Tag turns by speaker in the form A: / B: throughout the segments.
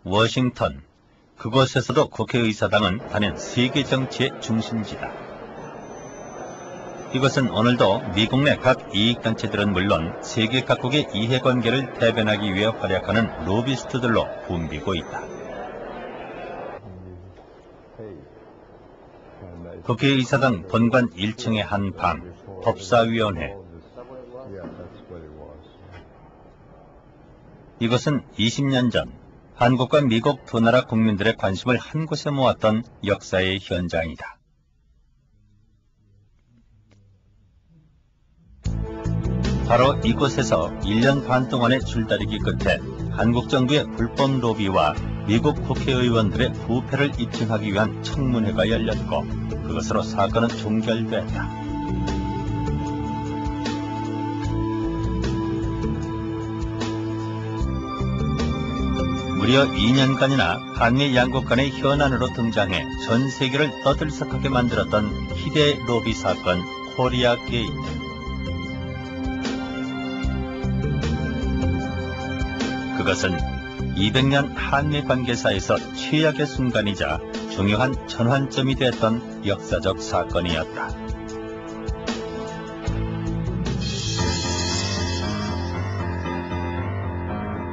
A: 워싱턴. 그곳에서도 국회의사당은 단연 세계 정치의 중심지다. 이것은 오늘도 미국 내 각 이익단체들은 물론 세계 각국의 이해관계를 대변하기 위해 활약하는 로비스트들로 붐비고 있다. 국회의사당 본관 1층의 한 방, 법사위원회. 이것은 20년 전 한국과 미국 두 나라 국민들의 관심을 한 곳에 모았던 역사의 현장이다. 바로 이곳에서 1년 반 동안의 줄다리기 끝에 한국 정부의 불법 로비와 미국 국회의원들의 부패를 입증하기 위한 청문회가 열렸고 그것으로 사건은 종결됐다. 무려 2년간이나 한미 양국 간의 현안으로 등장해 전 세계를 떠들썩하게 만들었던 희대의 로비 사건 코리아 게이트. 그것은 200년 한미 관계사에서 최악의 순간이자 중요한 전환점이 됐던 역사적 사건이었다.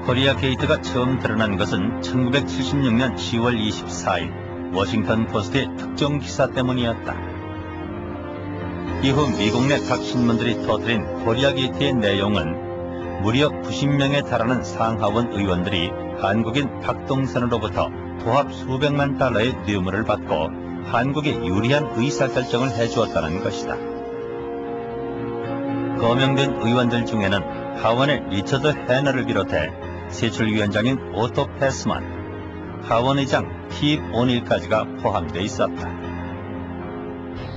A: 코리아 게이트가 처음 드러난 것은 1976년 10월 24일 워싱턴 포스트의 특종 기사 때문이었다. 이후 미국 내 각 신문들이 터뜨린 코리아 게이트의 내용은 무려 90명에 달하는 상하원 의원들이 한국인 박동선으로부터 도합 수백만 달러의 뇌물을 받고 한국에 유리한 의사결정을 해주었다는 것이다. 거명된 의원들 중에는 하원의 리처드 해너를 비롯해 세출위원장인 오토 패스만, 하원의장 팁 오닐까지가 포함되어 있었다.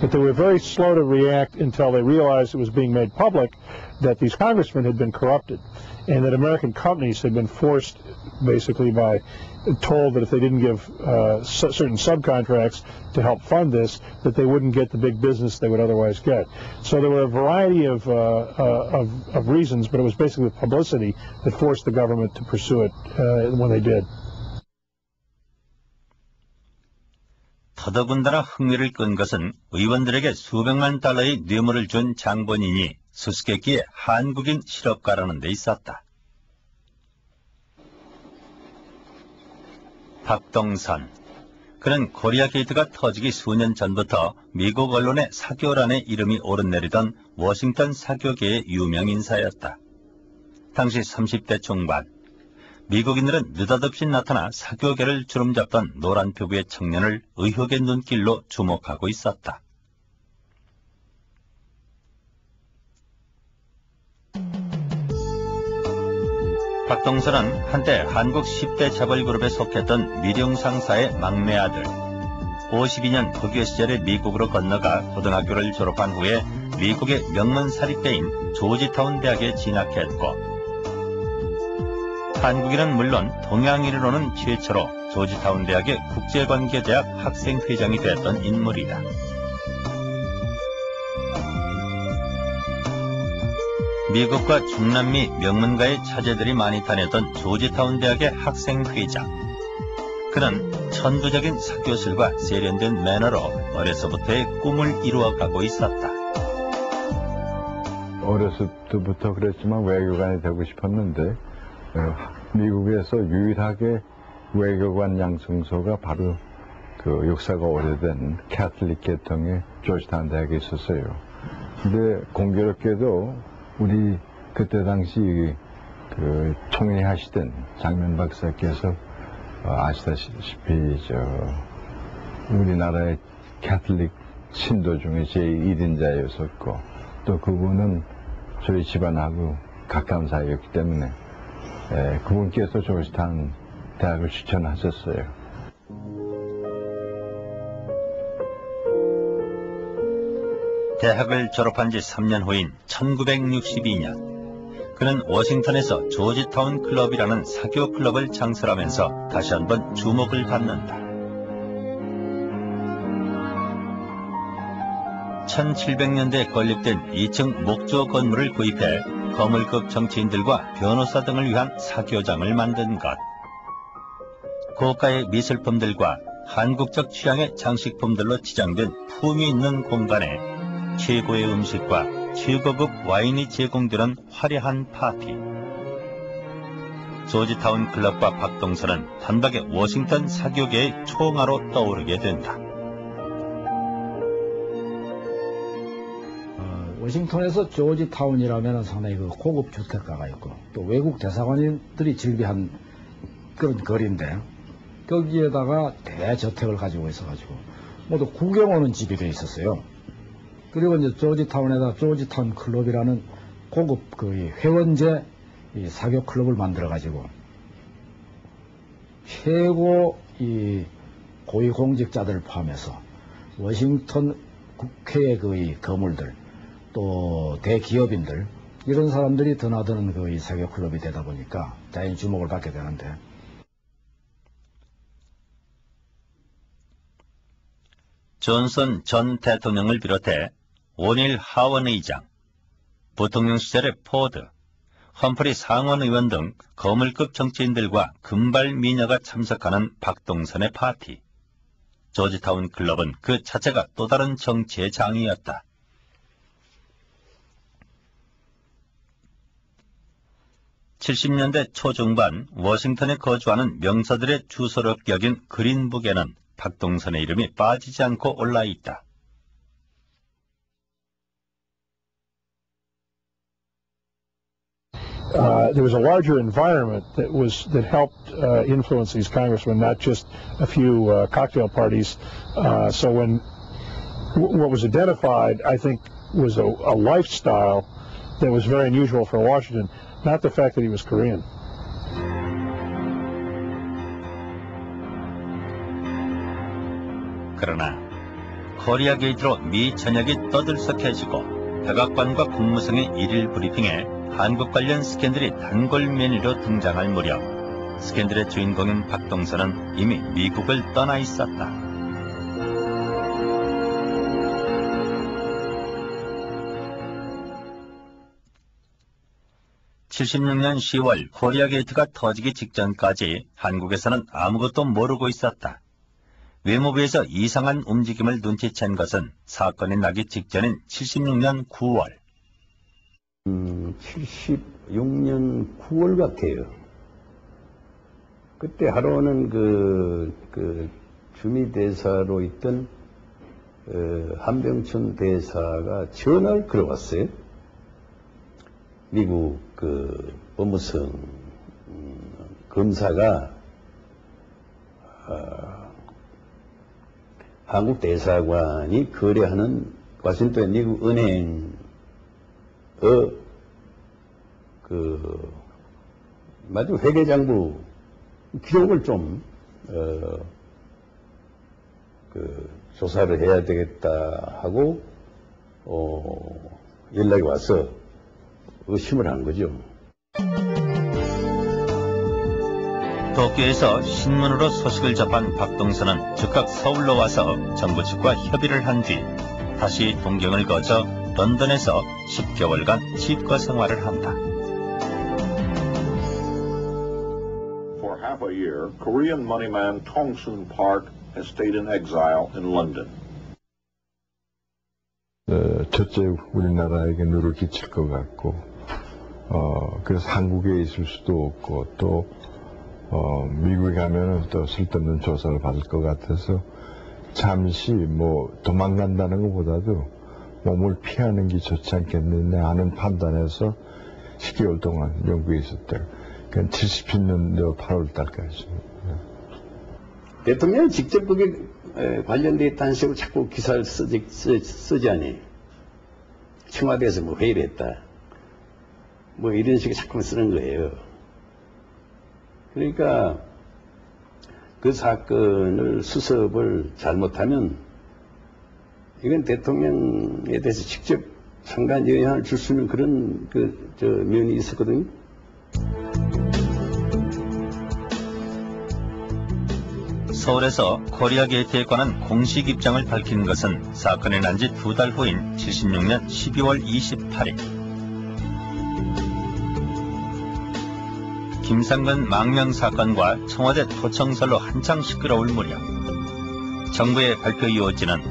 B: But they were very slow to react until they realized it was being made public that these congressmen had been corrupted and that American companies had been forced basically by told that if they didn't give certain subcontracts to help fund this, that they wouldn't get the big business they would otherwise get. So there were a variety of reasons, but it was basically publicity that forced the government to pursue it when they did.
A: 더더군다나 흥미를 끈 것은 의원들에게 수백만 달러의 뇌물을 준 장본인이 수수께끼의 한국인 실업가라는 데 있었다. 박동선. 그는 코리아 게이트가 터지기 수년 전부터 미국 언론의 사교란에 이름이 오르내리던 워싱턴 사교계의 유명 인사였다. 당시 30대 중반. 미국인들은 느닷없이 나타나 사교계를 주름잡던 노란 피부의 청년을 의혹의 눈길로 주목하고 있었다. 박동선은 한때 한국 10대 재벌그룹에 속했던 미룡상사의 막내 아들. 52년 국외 시절에 미국으로 건너가 고등학교를 졸업한 후에 미국의 명문 사립대인 조지타운 대학에 진학했고 한국인은 물론 동양인으로는 최초로 조지타운 대학의 국제관계대학 학생회장이 됐던 인물이다. 미국과 중남미 명문가의 차제들이 많이 다녔던 조지타운 대학의 학생회장. 그는 천부적인 사교술과 세련된 매너로 어려서부터의 꿈을 이루어가고 있었다.
C: 어렸을 때부터 그랬지만 외교관이 되고 싶었는데 미국에서 유일하게 외교관 양성소가 바로 그 역사가 오래된 캐톨릭 계통의 조지타운 대학에 있었어요. 근데 공교롭게도 우리 그때 당시 그 총회하시던 장면 박사께서 아시다시피 우리나라의 캐톨릭 신도 중에 제1인자였었고 또 그분은 저희 집안하고 가까운 사이였기 때문에 그분께서 조지타운 대학을 추천하셨어요.
A: 대학을 졸업한 지 3년 후인 1962년 그는 워싱턴에서 조지타운 클럽이라는 사교 클럽을 창설하면서 다시 한번 주목을 받는다. 1700년대에 건립된 2층 목조 건물을 구입해 거물급 정치인들과 변호사 등을 위한 사교장을 만든 것. 고가의 미술품들과 한국적 취향의 장식품들로 지장된 품위 있는 공간에 최고의 음식과 최고급 와인이 제공되는 화려한 파티. 조지타운 클럽과 박동선은 단박에 워싱턴 사교계의 총아로 떠오르게 된다.
D: 워싱턴에서 조지타운이라면 상당히 그 고급 주택가가 있고 또 외국 대사관들이 즐비한 그런 거리인데 거기에다가 대저택을 가지고 있어가지고 모두 구경 오는 집이 돼 있었어요. 그리고 이제 조지타운에다 조지타운 클럽이라는 고급 그 회원제 이 사교 클럽을 만들어가지고 최고 이 고위공직자들을 포함해서 워싱턴 국회의 그 이 거물들 또 대기업인들 이런 사람들이 드나드는 그 이 사교 클럽이 되다 보니까 자연히 주목을 받게 되는데.
A: 존슨 전 대통령을 비롯해 오닐 하원 의장, 부통령 시절의 포드, 험프리 상원 의원 등 거물급 정치인들과 금발 미녀가 참석하는 박동선의 파티. 조지타운 클럽은 그 자체가 또 다른 정치의 장이었다. (70년대) 초중반 워싱턴에 거주하는 명사들의 주소로 여긴 그린북에는 박동선의 이름이 빠지지 않고 올라있다.
B: There was a larger environment that helped influence these congressmen, not just a few cocktail parties. So what was identified, I think, was a lifestyle that was very unusual for Washington, not the fact that he was Korean.
A: 그러나 코리아 게이트로 미 전역이 떠들썩해지고 백악관과 국무성의 일일 브리핑에 한국 관련 스캔들이 단골 메뉴로 등장할 무렵 스캔들의 주인공인 박동선은 이미 미국을 떠나 있었다. (76년 10월) 코리아 게이트가 터지기 직전까지 한국에서는 아무것도 모르고 있었다. 외무부에서 이상한 움직임을 눈치챈 것은 사건이 나기 직전인 76년 9월.
E: 76년 9월 같아요. 그때 하루는 그 주미대사로 있던 한병춘 대사가 전화를 걸어왔어요. 미국 그 법무성 검사가 한국 대사관이 거래하는 워싱턴 미국 은행의 마지막 회계장부 기록을 좀 조사를 해야 되겠다 하고 연락이 와서 의심을 한 거죠.
A: 도쿄에서 신문으로 소식을 접한 박동선은 즉각 서울로 와서 정부 측과 협의를 한 뒤 다시 동경을 거쳐 런던에서 10개월간 치과 생활을 한다.
F: For half a year, Korean moneyman Tongsun Park has stayed in exile in London.
C: 첫째 우리나라에게 누를 끼칠 것 같고, 그래서 한국에 있을 수도 없고 또 미국에 가면은 또 쓸데없는 조사를 받을 것 같아서 잠시 도망간다는 것보다도 몸을 피하는 게 좋지 않겠느냐 하는 판단에서 10개월 동안 영국에 있었대요. 그러니까 70년대 8월 달까지.
E: 대통령이 직접 그게 관련돼 있다는 식으로 자꾸 기사를 쓰지 않니? 청와대에서 회의를 했다. 이런 식으로 자꾸 쓰는 거예요. 그러니까 그 사건을 수습을 잘못하면 이건 대통령에 대해서 직접 상당 영향을 줄 수 있는 그런 면이 있었거든요.
A: 서울에서 코리아 게이트에 관한 공식 입장을 밝힌 것은 사건이 난 지 2달 후인 76년 12월 28일. 김상근 망명 사건과 청와대 토청설로 한창 시끄러울 무렵 정부의 발표 요지는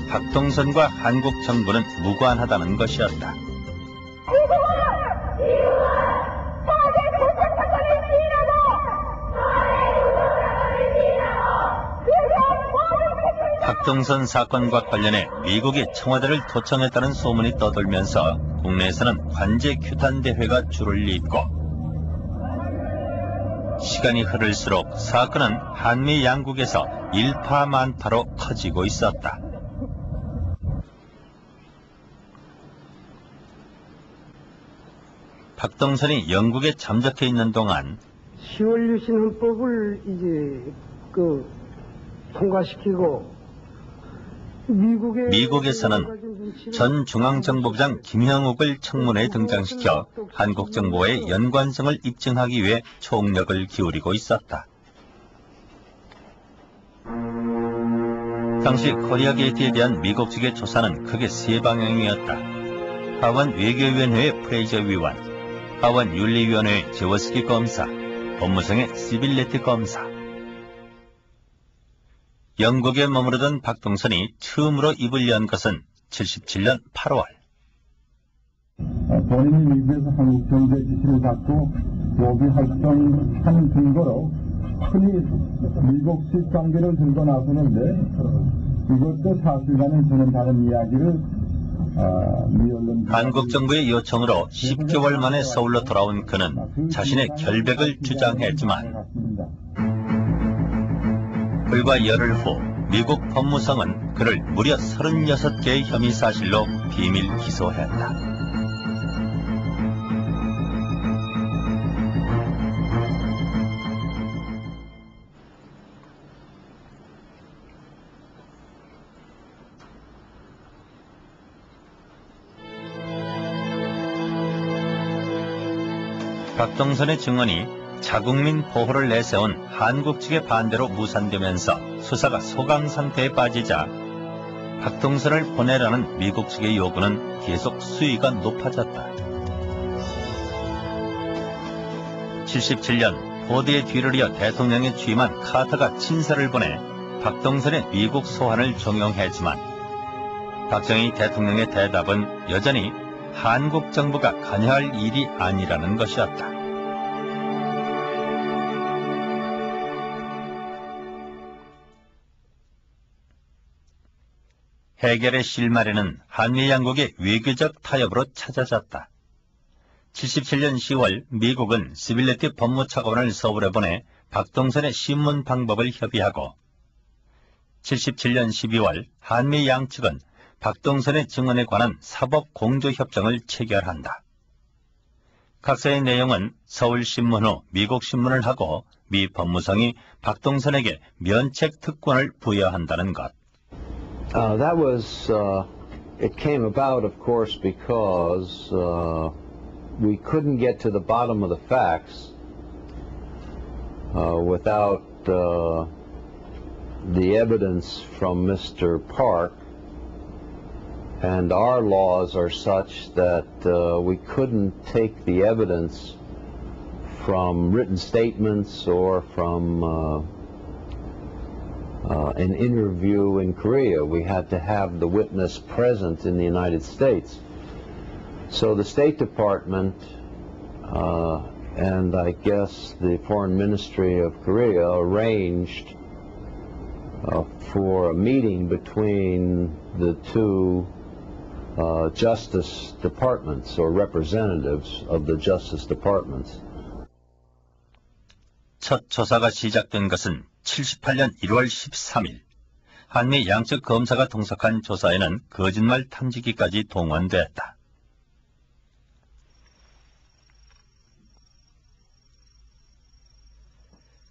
A: 박동선과 한국 정부는 무관하다는 것이었다. 박동선 사건과 관련해 미국이 청와대를 토청했다는 소문이 떠돌면서 국내에서는 관제 규탄 대회가 줄을 잇고 시간이 흐를수록 사건은 한미 양국에서 일파만파로 커지고 있었다. 박동선이 영국에 잠적해 있는 동안
G: 10월 유신 헌법을 이제 통과시키고
A: 미국에서는 전 중앙정보부장 김형욱을 청문회에 등장시켜 한국 정보의 연관성을 입증하기 위해 총력을 기울이고 있었다. 당시 코리아 게이트에 대한 미국 측의 조사는 크게 세 방향이었다. 하원 외교위원회의 프레이저 위원, 하원 윤리위원회의 제워스키 검사, 법무성의 시빌레트 검사. 영국에 머무르던 박동선이 처음으로 입을 연 것은 77년 8월.
H: 본인이 미국에서 한국 정부의 지시를 받고 로비 활동하는 근거로 흔히 미국식 관계를 들고 나서는데 이것도 사실과는 전혀 다른 이야기를
A: 한국 정부의 요청으로 10개월 만에 서울로 돌아온 그는 자신의 결백을 주장했지만 불과 열흘 후 미국 법무성은 그를 무려 36개의 혐의 사실로 비밀 기소했다. 박동선의 증언이 자국민 보호를 내세운 한국 측의 반대로 무산되면서 수사가 소강 상태에 빠지자 박동선을 보내라는 미국 측의 요구는 계속 수위가 높아졌다. 77년 포드의 뒤를 이어 대통령에 취임한 카터가 친서를 보내 박동선의 미국 소환을 종용했지만 박정희 대통령의 대답은 여전히 한국 정부가 관여할 일이 아니라는 것이었다. 해결의 실마리는 한미 양국의 외교적 타협으로 찾아졌다. 77년 10월 미국은 시빌레티 법무차관을 서울에 보내 박동선의 신문 방법을 협의하고 77년 12월 한미 양측은 박동선의 증언에 관한 사법공조협정을 체결한다. 각서의 내용은 서울신문 후 미국신문을 하고 미 법무성이 박동선에게 면책 특권을 부여한다는 것.
I: That was, it came about, of course, because we couldn't get to the bottom of the facts without the evidence from Mr. Park, and our laws are such that we couldn't take the evidence from written statements or from an interview in Korea. We had to have the witness present in the United States. So the State Department and I guess the Foreign Ministry of Korea arranged for a meeting between the two Justice Departments or representatives of the Justice Departments.
A: 첫 조사가 시작된 것은 78년 1월 13일. 한미 양측 검사가 동석한 조사에는 거짓말 탐지기까지 동원됐다.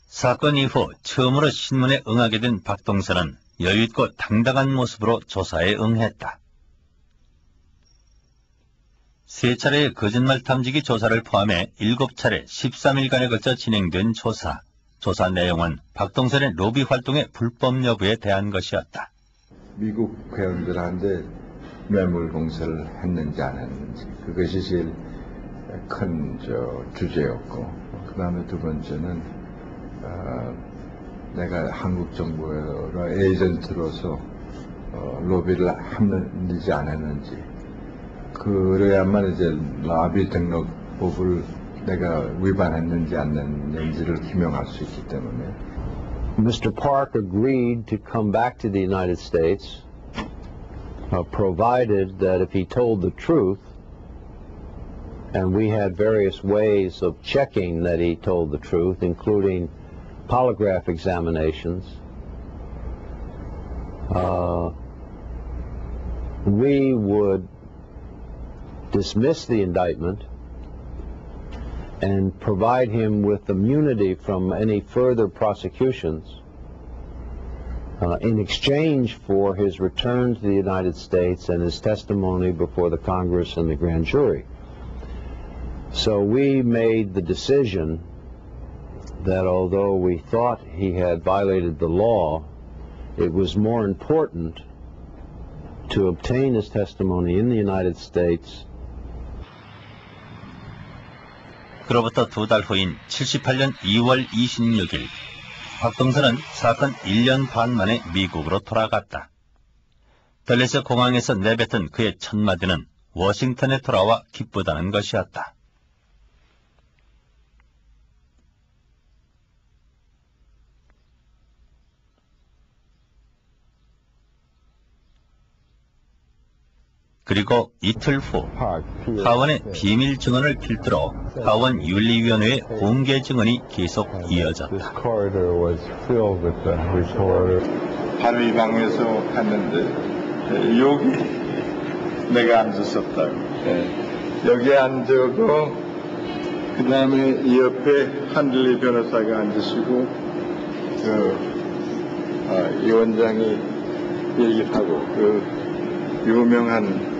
A: 사건 이후 처음으로 신문에 응하게 된 박동선은 여유있고 당당한 모습으로 조사에 응했다. 세 차례의 거짓말 탐지기 조사를 포함해 7차례 13일간에 걸쳐 진행된 조사. 조사 내용은 박동선의 로비 활동의 불법 여부에 대한 것이었다.
C: 미국 회원들한테 매물 공세를 했는지 안 했는지 그것이 제일 큰 주제였고 그 다음에 두 번째는 내가 한국 정부의 에이전트로서 로비를 했는지 안 했는지, 그래야만 이제 라비 등록법을 내가 위반했는지 안 했는지를 규명할 수 있기 때문에.
I: Mr. Park agreed to come back to the United States, provided that if he told the truth, and we had various ways of checking that he told the truth, including polygraph examinations, we would dismiss the indictment and provide him with immunity from any further prosecutions in exchange for his return to the United States and his testimony before the Congress and the grand jury. So we made the decision that although we thought he had violated the law, it was more important to obtain his testimony in the United States.
A: 그로부터 두 달 후인 78년 2월 26일, 박동선은 사건 1년 반 만에 미국으로 돌아갔다. 덜레스 공항에서 내뱉은 그의 첫 마디는 워싱턴에 돌아와 기쁘다는 것이었다. 그리고 이틀 후 하원의 비밀 증언을 필두로 하원 윤리위원회의 공개 증언이 계속 이어졌다.
C: 바로 이 방에서 갔는데 여기 내가 앉았었다고. 여기 앉고 그 다음에 이 옆에 한들리 변호사가 앉으시고 이 원장이 얘기를 하고 그 유명한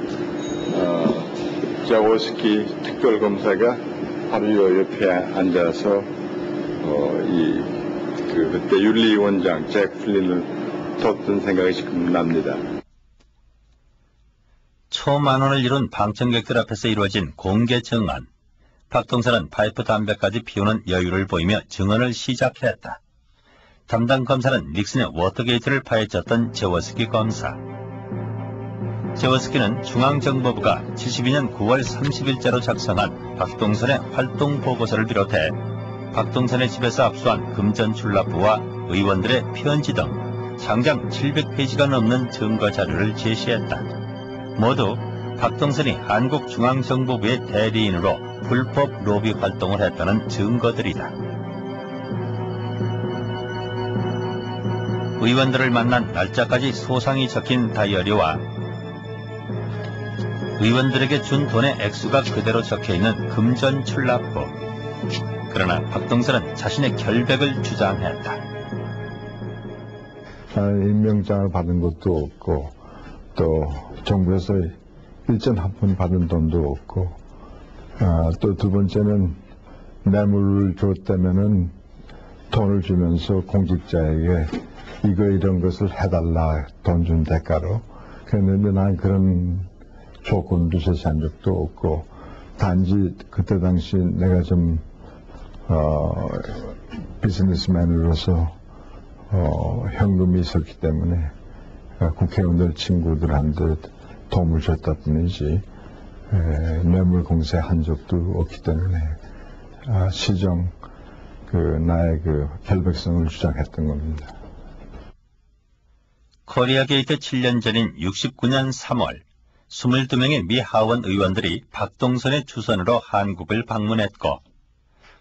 C: 자워스키 특별검사가 바로 이 옆에 앉아서 그때 윤리위원장 잭 플린을 뒀던 생각이 지금 납니다.
A: 초만원을 이룬 방청객들 앞에서 이루어진 공개 증언. 박동선은 파이프 담배까지 피우는 여유를 보이며 증언을 시작했다. 담당 검사는 닉슨의 워터게이트를 파헤쳤던 제워스키 검사. 제워스키는 중앙정보부가 72년 9월 30일자로 작성한 박동선의 활동 보고서를 비롯해 박동선의 집에서 압수한 금전 출납부와 의원들의 편지 등 장장 700페이지가 넘는 증거 자료를 제시했다. 모두 박동선이 한국중앙정보부의 대리인으로 불법 로비 활동을 했다는 증거들이다. 의원들을 만난 날짜까지 소상히 적힌 다이어리와 의원들에게 준 돈의 액수가 그대로 적혀있는 금전 출납부. 그러나 박동선은 자신의 결백을 주장했다.
C: 임명장을 받은 것도 없고 또 정부에서 일전 한 푼 받은 돈도 없고 또 두 번째는 뇌물을 줬다면은 돈을 주면서 공직자에게 이런 것을 해달라 돈 준 대가로. 그랬는데 난 그런 조건도 제시한 적도 없고 단지 그때 당시 내가 좀 비즈니스맨으로서 현금이 있었기 때문에 국회의원들 친구들한테 도움을 줬다 뿐이지 뇌물 공세한 적도 없기 때문에 시정 나의 결백성을 주장했던 겁니다.
A: 코리아 게이트 7년 전인 69년 3월 22명의 미 하원 의원들이 박동선의 주선으로 한국을 방문했고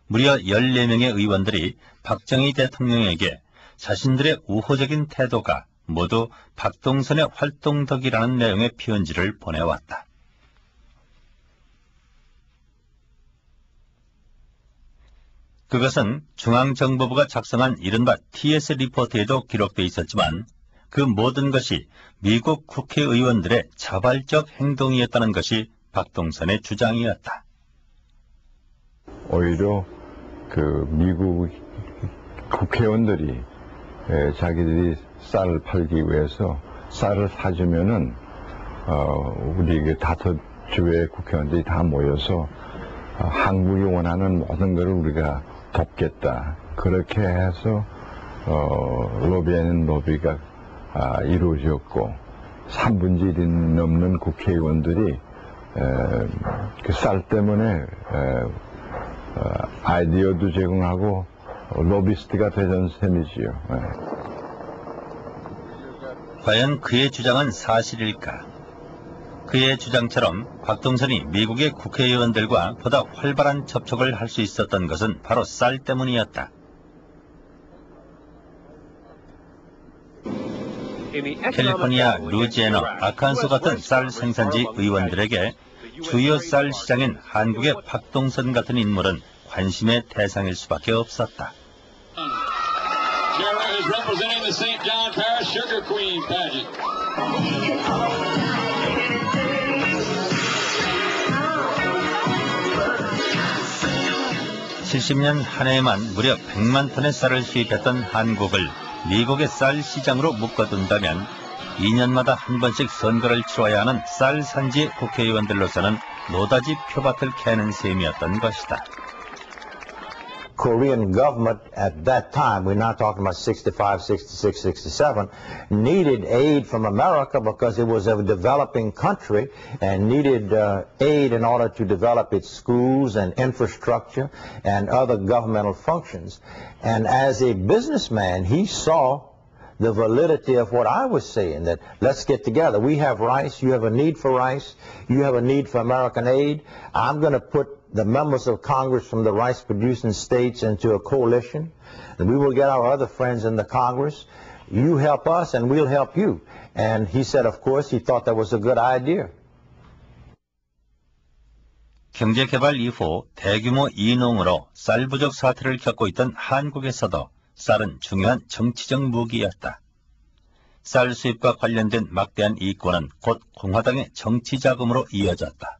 A: 무려 14명의 의원들이 박정희 대통령에게 자신들의 우호적인 태도가 모두 박동선의 활동 덕이라는 내용의 편지를 보내왔다. 그것은 중앙정보부가 작성한 이른바 TS 리포트에도 기록돼 있었지만 그 모든 것이 미국 국회의원들의 자발적 행동이었다는 것이 박동선의 주장이었다.
C: 오히려 미국 국회의원들이 자기들이 쌀을 팔기 위해서 쌀을 사주면은 우리 5주의 국회의원들이 다 모여서 한국이 원하는 모든 것을 우리가 돕겠다. 그렇게 해서 로비 아닌 로비가 이루어졌고 3분의 1이 넘는 국회의원들이 그 쌀 때문에 아이디어도 제공하고 로비스트가 되던 셈이지요.
A: 과연 그의 주장은 사실일까? 그의 주장처럼 박동선이 미국의 국회의원들과 보다 활발한 접촉을 할 수 있었던 것은 바로 쌀 때문이었다. 캘리포니아, 루지애나, 아칸소 같은 쌀 생산지 의원들에게 주요 쌀 시장인 한국의 박동선 같은 인물은 관심의 대상일 수밖에 없었다. (70년) 한 해에만 무려 100만 톤의 쌀을 수입했던 한국을 미국의 쌀 시장으로 묶어둔다면 2년마다 한 번씩 선거를 치러야 하는 쌀 산지 국회의원들로서는 노다지 표밭을 캐는 셈이었던 것이다.
J: Korean government at that time, we're not talking about 65, 66, 67, needed aid from America because it was a developing country and needed aid in order to develop its schools and infrastructure and other governmental functions. And as a businessman, he saw the validity of what I was saying, that let's get together. We have rice, you have a need for rice, you have a need for American aid. I'm going to put the members of Congress from the rice-producing states into a coalition, and we will get our other friends in the Congress. You help us, and we'll help you. And he said, of course, he thought that was a good idea.
A: 경제개발 이후 대규모 이농으로 쌀 부족 사태를 겪고 있던 한국에서도 쌀은 중요한 정치적 무기였다. 쌀 수입과 관련된 막대한 이권은 곧 공화당의 정치 자금으로 이어졌다.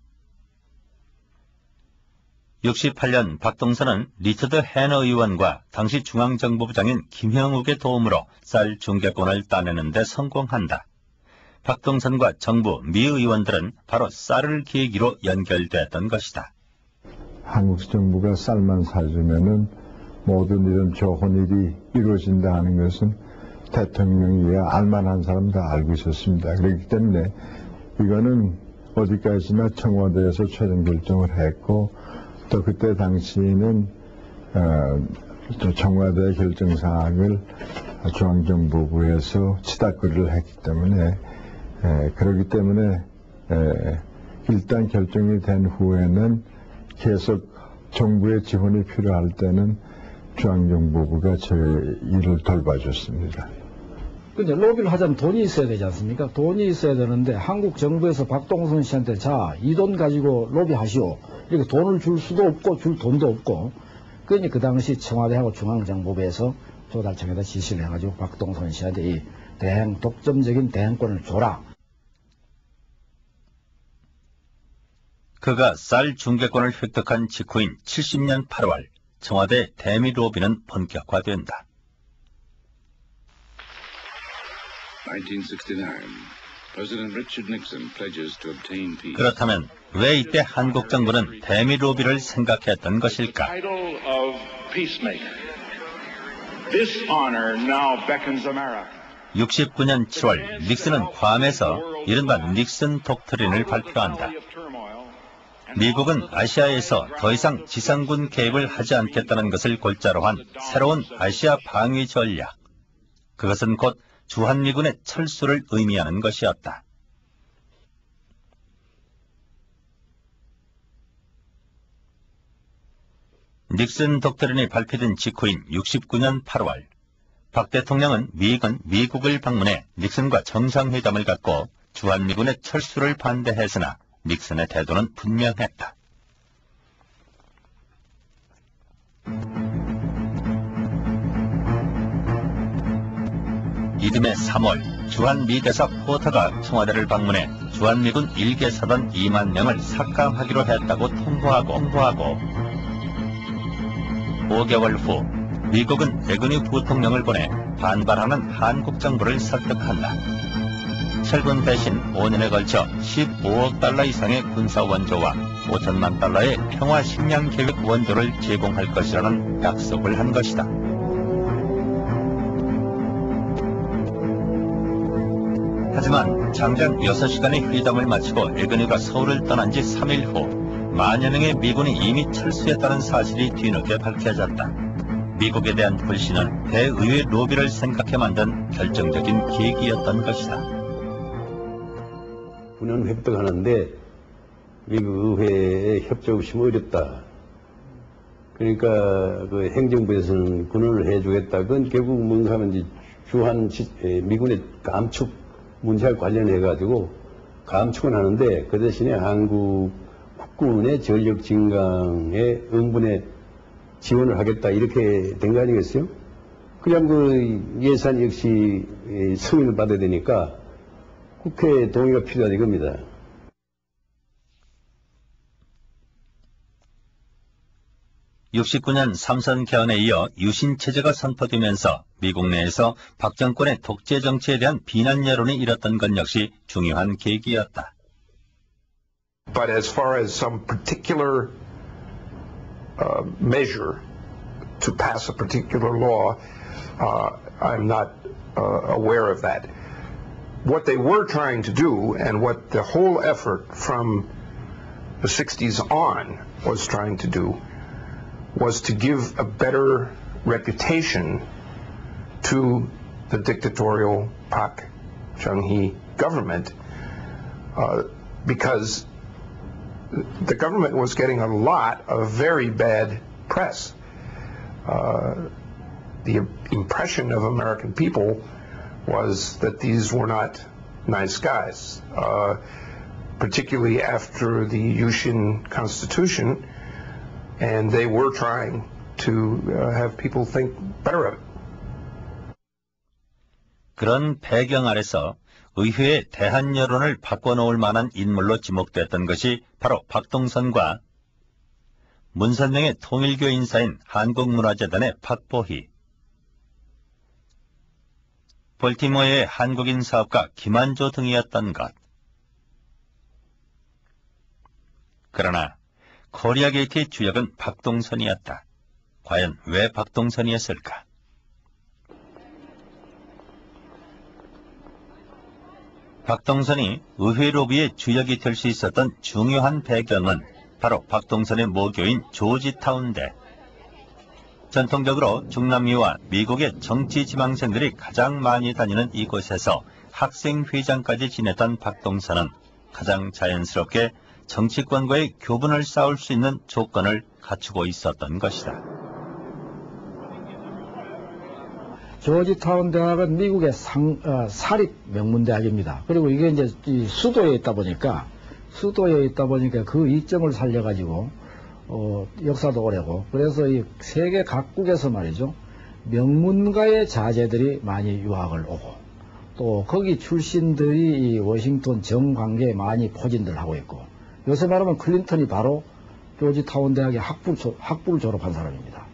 A: 68년 박동선은 리처드 해너 의원과 당시 중앙정보부장인 김형욱의 도움으로 쌀 중개권을 따내는 데 성공한다. 박동선과 정부, 미 의원들은 바로 쌀을 계기로 연결됐던 것이다.
C: 한국 정부가 쌀만 사주면은 모든 이런 좋은 일이 이루어진다 하는 것은 대통령이야 알만한 사람 다 알고 있었습니다. 그렇기 때문에 이거는 어디까지나 청와대에서 최종 결정을 했고, 또 그때 당시에는 또 청와대 결정사항을 중앙정보부에서 치닫거리를 했기 때문에 그렇기 때문에 일단 결정이 된 후에는 계속 정부의 지원이 필요할 때는 중앙정보부가 제 일을 돌봐줬습니다.
D: 근데 로비를 하자면 돈이 있어야 되지 않습니까? 돈이 있어야 되는데 한국 정부에서 박동선 씨한테 자, 이 돈 가지고 로비하시오. 이렇게 돈을 줄 수도 없고 줄 돈도 없고. 그러니 그 당시 청와대하고 중앙정보부에서 조달청에다 지시를 해가지고 박동선 씨한테 이 독점적인 대행권을 줘라.
A: 그가 쌀 중개권을 획득한 직후인 70년 8월 청와대 대미 로비는 본격화된다.
K: 1969, President Richard Nixon pledges to obtain peace.
A: 그렇다면 왜 이때 한국 정부는 대미 로비를 생각했던 것일까?
F: Title of peacemaker. This honor now beckons America.
A: 69년 7월 닉슨은 괌에서 이른바 닉슨 독트린을 발표한다. 미국은 아시아에서 더 이상 지상군 개입을 하지 않겠다는 것을 골자로 한 새로운 아시아 방위 전략. 그것은 곧 주한미군의 철수를 의미하는 것이었다. 닉슨 독트린이 발표된 직후인 69년 8월 박 대통령은 미국을 방문해 닉슨과 정상회담을 갖고 주한미군의 철수를 반대했으나 닉슨의 태도는 분명했다. 이듬해 3월 주한미 대사 포터가 청와대를 방문해 주한미군 1개 사단 2만 명을 삭감하기로 했다고 통보하고 5개월 후 미국은 백은희 부통령을 보내 반발하는 한국 정부를 설득한다. 철군 대신 5년에 걸쳐 15억 달러 이상의 군사 원조와 5천만 달러의 평화 식량 계획 원조를 제공할 것이라는 약속을 한 것이다. 하지만 장장 6시간의 회담을 마치고 에그니가 서울을 떠난 지 3일 후 만여 명의 미군이 이미 철수했다는 사실이 뒤늦게 밝혀졌다. 미국에 대한 불신은 대의회 로비를 생각해 만든 결정적인 계기였던 것이다.
E: 군은 획득하는데 미국 의회에 협조 없이면 어렵다. 그러니까 그 행정부에서는 군을 해주겠다. 그건 결국 뭔가 하면 이제 주한 미군의 감축 문제와 관련해가지고 감축은 하는데 그 대신에 한국 국군의 전력 증강에 응분에 지원을 하겠다 이렇게 된 거 아니겠어요? 그냥 그 예산 역시 승인을 받아야 되니까 국회 동의가 필요하다 이겁니다.
A: (69년) 삼선 개헌에 이어 유신 체제가 선포되면서 미국 내에서 박 정권의 독재 정치에 대한 비난 여론이 일었던 것 역시 중요한 계기였다.
L: But as far as some particular measure to pass a particular law, I'm not aware of that. What they were trying to do, and what the whole effort from the 60s on was trying to do, was to give a better reputation to the dictatorial Park Chung-hee government, because the government was getting a lot of very bad press. The impression of American people was that these were not nice guys, particularly after the Yushin Constitution, and they were trying to have people think better of it.
A: 그런 배경 아래서 의회의 대한 여론을 바꿔놓을 만한 인물로 지목됐던 것이 바로 박동선과 문선명의 통일교 인사인 한국문화재단의 박보희, 볼티모어의 한국인 사업가 김한조 등이었던 것. 그러나 코리아 게이트의 주역은 박동선이었다. 과연 왜 박동선이었을까? 박동선이 의회 로비의 주역이 될 수 있었던 중요한 배경은 바로 박동선의 모교인 조지타운대. 전통적으로 중남미와 미국의 정치 지망생들이 가장 많이 다니는 이곳에서 학생회장까지 지냈던 박동선은 가장 자연스럽게 정치권과의 교분을 쌓을 수 있는 조건을 갖추고 있었던 것이다.
D: 조지타운 대학은 미국의 사립 명문대학입니다. 그리고 이게 이제 수도에 있다 보니까 그 이점을 살려가지고 역사도 오래고, 그래서 이 세계 각국에서 말이죠, 명문가의 자제들이 많이 유학을 오고, 또 거기 출신들이 이 워싱턴 정관계에 많이 포진들 하고 있고, 요새 말하면 클린턴이 바로 조지타운 대학의 학부를 졸업한 사람입니다.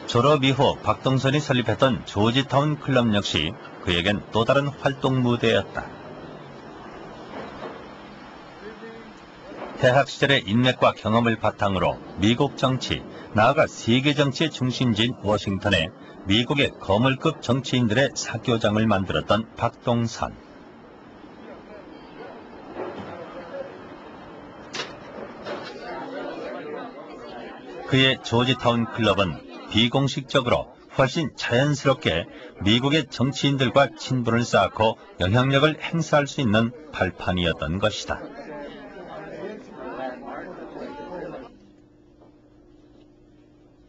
A: 졸업 이후 박동선이 설립했던 조지타운 클럽 역시 그에겐 또 다른 활동 무대였다. 대학 시절의 인맥과 경험을 바탕으로 미국 정치, 나아가 세계 정치의 중심지인 워싱턴에 미국의 거물급 정치인들의 사교장을 만들었던 박동선. 그의 조지타운 클럽은 비공식적으로 훨씬 자연스럽게 미국의 정치인들과 친분을 쌓고 영향력을 행사할 수 있는 발판이었던 것이다.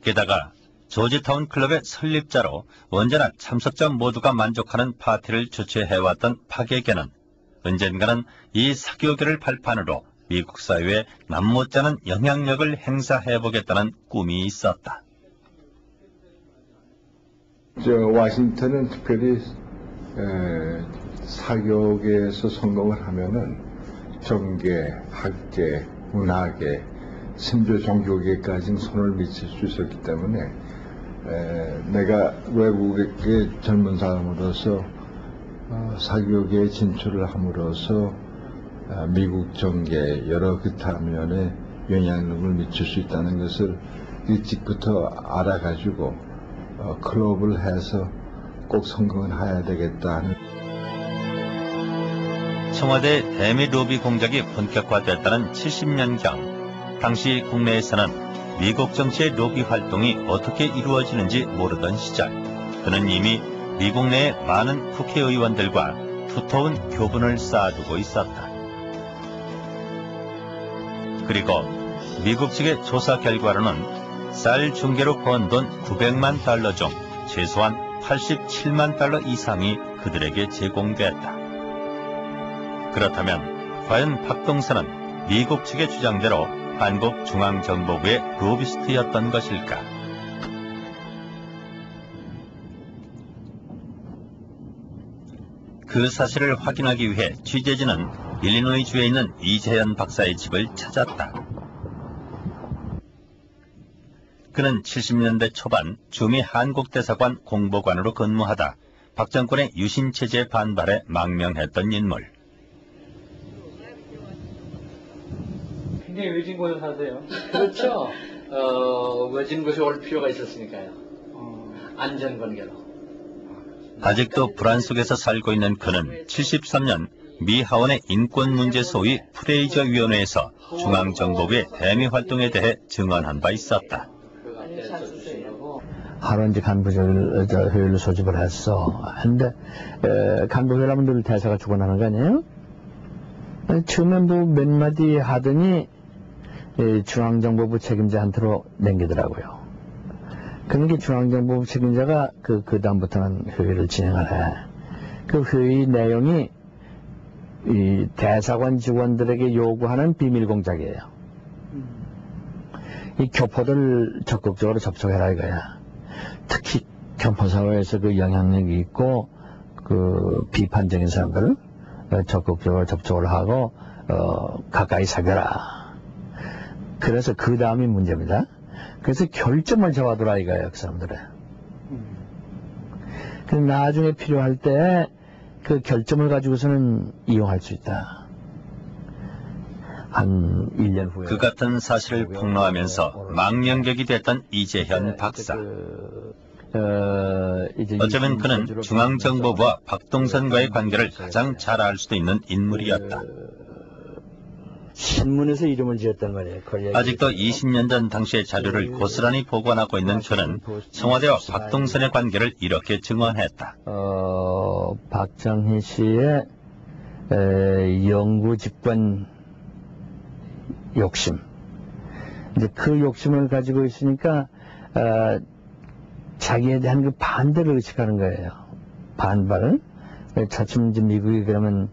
A: 게다가 조지타운 클럽의 설립자로 언제나 참석자 모두가 만족하는 파티를 주최해왔던 박에게는 언젠가는 이 사교계를 발판으로 미국 사회에 남 못지않은 영향력을 행사해보겠다는 꿈이 있었다.
C: 워싱턴은 특별히 사교계에서 성공을 하면은 정계, 학계, 문화계, 심지어 종교계까지 손을 미칠 수 있었기 때문에 내가 외국의 젊은 사람으로서 사교계에 진출을 함으로써 미국 정계 여러 기타면에 영향력을 미칠 수 있다는 것을 일찍부터 알아가지고 클럽을 해서 꼭 성공을 해야 되겠다는.
A: 청와대 대미 로비 공작이 본격화됐다는 70년경, 당시 국내에서는 미국 정치의 로비 활동이 어떻게 이루어지는지 모르던 시절, 그는 이미 미국 내의 많은 국회의원들과 두터운 교분을 쌓아두고 있었다. 그리고 미국 측의 조사 결과로는 쌀 중개로 번 돈 900만 달러 중 최소한 87만 달러 이상이 그들에게 제공됐다. 그렇다면 과연 박동선은 미국 측의 주장대로 한국중앙정보부의 로비스트였던 것일까? 그 사실을 확인하기 위해 취재진은 일리노이주에 있는 이재현 박사의 집을 찾았다. 그는 70년대 초반 주미 한국대사관 공보관으로 근무하다 박 정권의 유신체제 반발에 망명했던 인물.
M: 굉장히 외진 곳에 사세요. 그렇죠. 외진 곳에 올 필요가 있었으니까요. 안전관계로.
A: 아직도 불안 속에서 살고 있는 그는 73년 미 하원의 인권문제 소위 프레이저 위원회에서 중앙정보부의 대미 활동에 대해 증언한 바 있었다.
N: 하원지 간부회의를 소집을 했어. 근데 간부회의라면 대사가 죽어나는 거 아니에요? 처음에 뭐 몇 마디 하더니 중앙정보부 책임자한테로 남기더라고요. 그러니까 중앙정보부 책임자가 그 다음부터는 회의를 진행을 해. 그 회의 내용이 이 대사관 직원들에게 요구하는 비밀 공작이에요. 이 교포들 적극적으로 접촉해라 이거야. 특히 교포사회에서 그 영향력이 있고 그 비판적인 사람들 적극적으로 접촉을 하고 가까이 사겨라. 그래서 그 다음이 문제입니다. 그래서 결점을 정하더라 이거예요, 그 사람들은. 그래서 나중에 필요할 때 그 결점을 가지고서는 이용할 수 있다. 한 1년 후에.
A: 그 같은 사실을 폭로하면서 망명객이 됐던 이재현 박사. 어쩌면 그는 중앙정보부와 박동선과의 관계를 가장 잘 알 수도 있는 인물이었다.
N: 신문에서 이름을 지었단 말이에요.
A: 아직도 20년 전 당시의 자료를 고스란히 보관하고 있는 저는 청와대와 박동선의 관계를 이렇게 증언했다.
N: 박정희 씨의 영구 집권 욕심. 이제 그 욕심을 가지고 있으니까 자기에 대한 그 반대를 의식하는 거예요. 반발을. 차츰 이제 미국이 그러면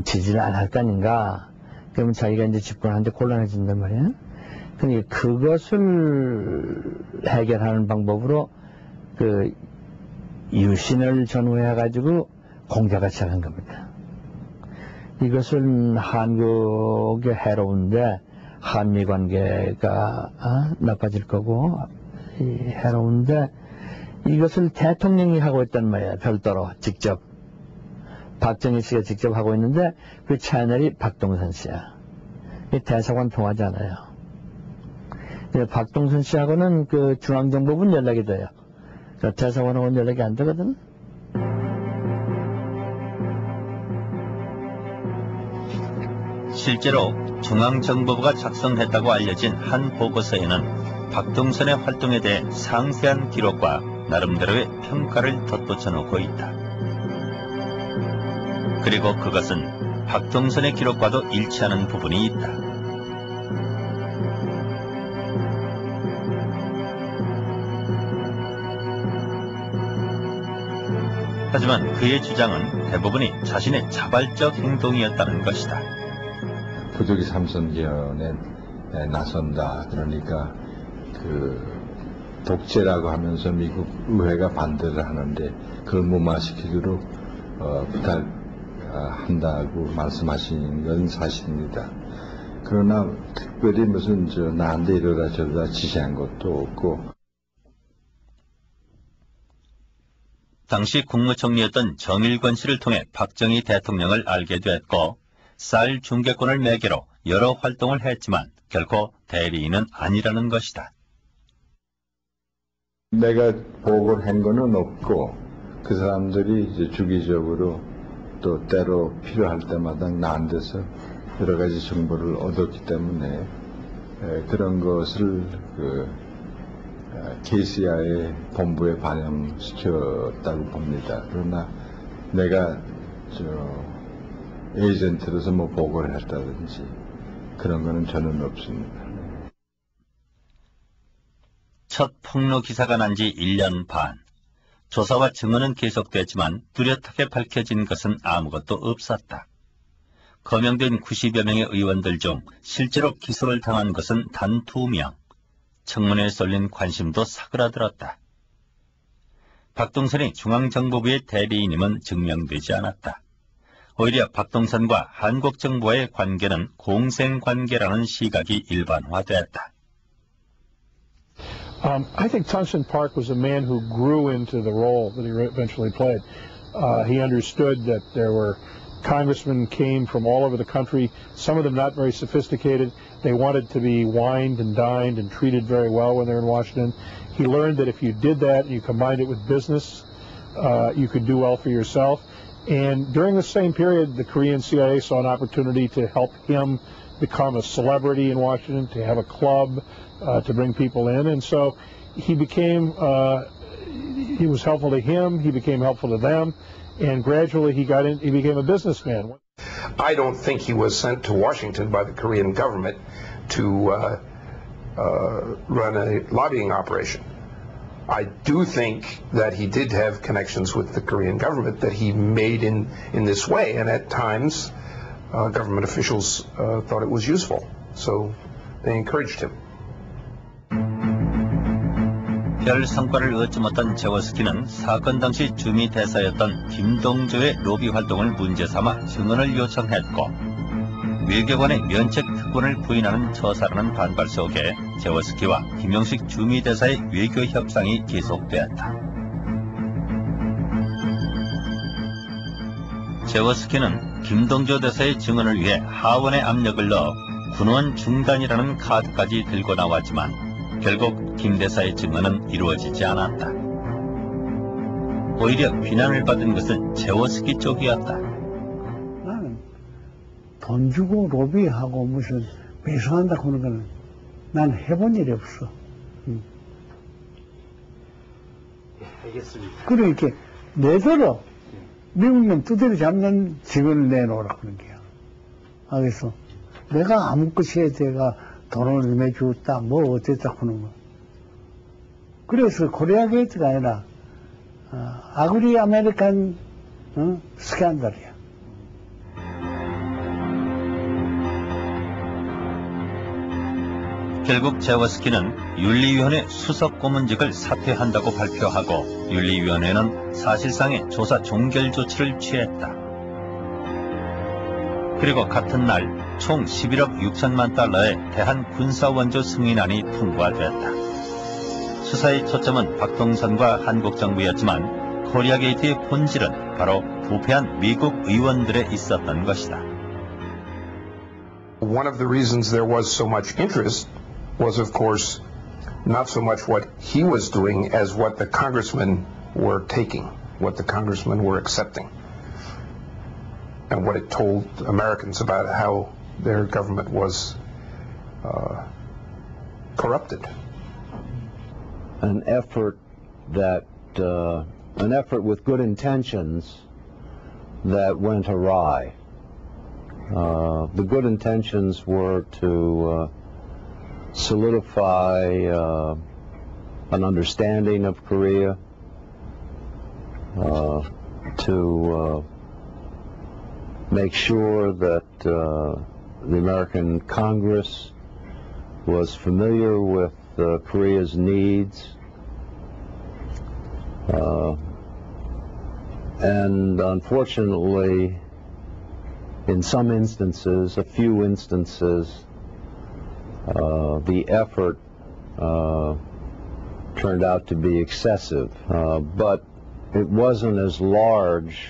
N: 지지를 안 할 거 아닌가. 그러면 자기가 이제 집권하는데 곤란해진단 말이에요. 그러니까 그것을 해결하는 방법으로 그 유신을 전후해가지고 공작을 시작한 겁니다. 이것은 한국에 해로운데 한미 관계가 나빠질 거고 해로운데 이것을 대통령이 하고 있단 말이에요. 별도로 직접. 박정희 씨가 직접 하고 있는데 그 채널이 박동선 씨야. 대사관 통하지 않아요. 박동선 씨하고는 그 중앙정보부는 연락이 돼요. 대사관하고는 연락이 안 되거든.
A: 실제로 중앙정보부가 작성했다고 알려진 한 보고서에는 박동선의 활동에 대해 상세한 기록과 나름대로의 평가를 덧붙여 놓고 있다. 그리고 그것은 박동선의 기록과도 일치하는 부분이 있다. 하지만 그의 주장은 대부분이 자신의 자발적 행동이었다는 것이다.
C: 부족이 삼선전에 나선다. 그러니까 그 독재라고 하면서 미국 의회가 반대를 하는데 그걸 무마시키기로 부탁한다고 말씀하신 건 사실입니다. 그러나 특별히 무슨 나한테 이러다 저러다 지시한 것도 없고
A: 당시 국무총리였던 정일권 씨를 통해 박정희 대통령을 알게 됐고 쌀 중개권을 매개로 여러 활동을 했지만 결코 대리인은 아니라는 것이다.
C: 내가 보고를 한 거는 없고 그 사람들이 이제 주기적으로 또 때로 필요할 때마다 나한테서 여러 가지 정보를 얻었기 때문에 그런 것을 KCIA 본부에 반영시켰다고 봅니다. 그러나 내가 에이전트로서 뭐 보고를 했다든지 그런 거는 저는 없습니다.
A: 첫 폭로 기사가 난 지 1년 반. 조사와 증언은 계속됐지만 뚜렷하게 밝혀진 것은 아무것도 없었다. 거명된 90여 명의 의원들 중 실제로 기소를 당한 것은 단 2명. 청문회에 쏠린 관심도 사그라들었다. 박동선이 중앙정보부의 대리인임은 증명되지 않았다. 오히려 박동선과 한국정부와의 관계는 공생관계라는 시각이 일반화되었다.
B: I think Tungsten Park was a man who grew into the role that he eventually played. He understood that there were congressmen came from all over the country, some of them not very sophisticated. They wanted to be wined and dined and treated very well when they were in Washington. He learned that if you did that and you combined it with business, you could do well for yourself. And during the same period, the Korean CIA saw an opportunity to help him become a celebrity in Washington, to have a club, to bring people in. And so he became, he was helpful to him, he became helpful to them, and gradually he became a businessman.
L: I don't think he was sent to Washington by the Korean government to run a lobbying operation. I do think that he did have connections with the Korean government that he made in this way, and at times government officials thought it was useful, so they encouraged him.
A: 별 성과를 얻지 못한 제워스키는 사건 당시 주미 대사였던 김동조의 로비 활동을 문제 삼아 증언을 요청했고 외교관의 면책 특권을 부인하는 처사라는 반발 속에 제워스키와 김용식 주미 대사의 외교 협상이 계속되었다. 제워스키는 김동조 대사의 증언을 위해 하원의 압력을 넣어 군원 중단이라는 카드까지 들고 나왔지만 결국 김 대사의 증언은 이루어지지 않았다. 오히려 비난을 받은 것은 제워스키 쪽이었다.
O: 나는 돈 주고 로비하고 무슨 배송한다고 하는 거는 난 해본 일이 없어.
M: 알겠습니다.
O: 그러니까 내대로 미국놈 두드려 잡는 직원을 내놓으라고 하는 거야. 그래서 내가 아무 것이에 내가 돈을 내주었다, 뭐 어쨌다 하는 거. 그래서 코리아 게이트가 아니라 아그리 아메리칸 스캔들이야.
A: 결국 제워스키는 윤리위원회 수석 고문직을 사퇴한다고 발표하고 윤리위원회는 사실상의 조사 종결 조치를 취했다. 그리고 같은 날 총 11억 6천만 달러의 대한 군사원조 승인안이 통과됐다. 수사의 초점은 박동선과 한국정부였지만 코리아 게이트의 본질은 바로 부패한 미국 의원들에 있었던 것이다.
L: One of the reasons there was so much interest was, of course, not so much what he was doing as what the congressmen were taking, what the congressmen were accepting, and what it told Americans about how their government was corrupted.
I: An effort with good intentions that went awry. The good intentions were to solidify an understanding of Korea, to make sure that the American Congress was familiar with Korea's needs, and unfortunately, in some instances, a few instances, the effort turned out to be excessive. But it wasn't as large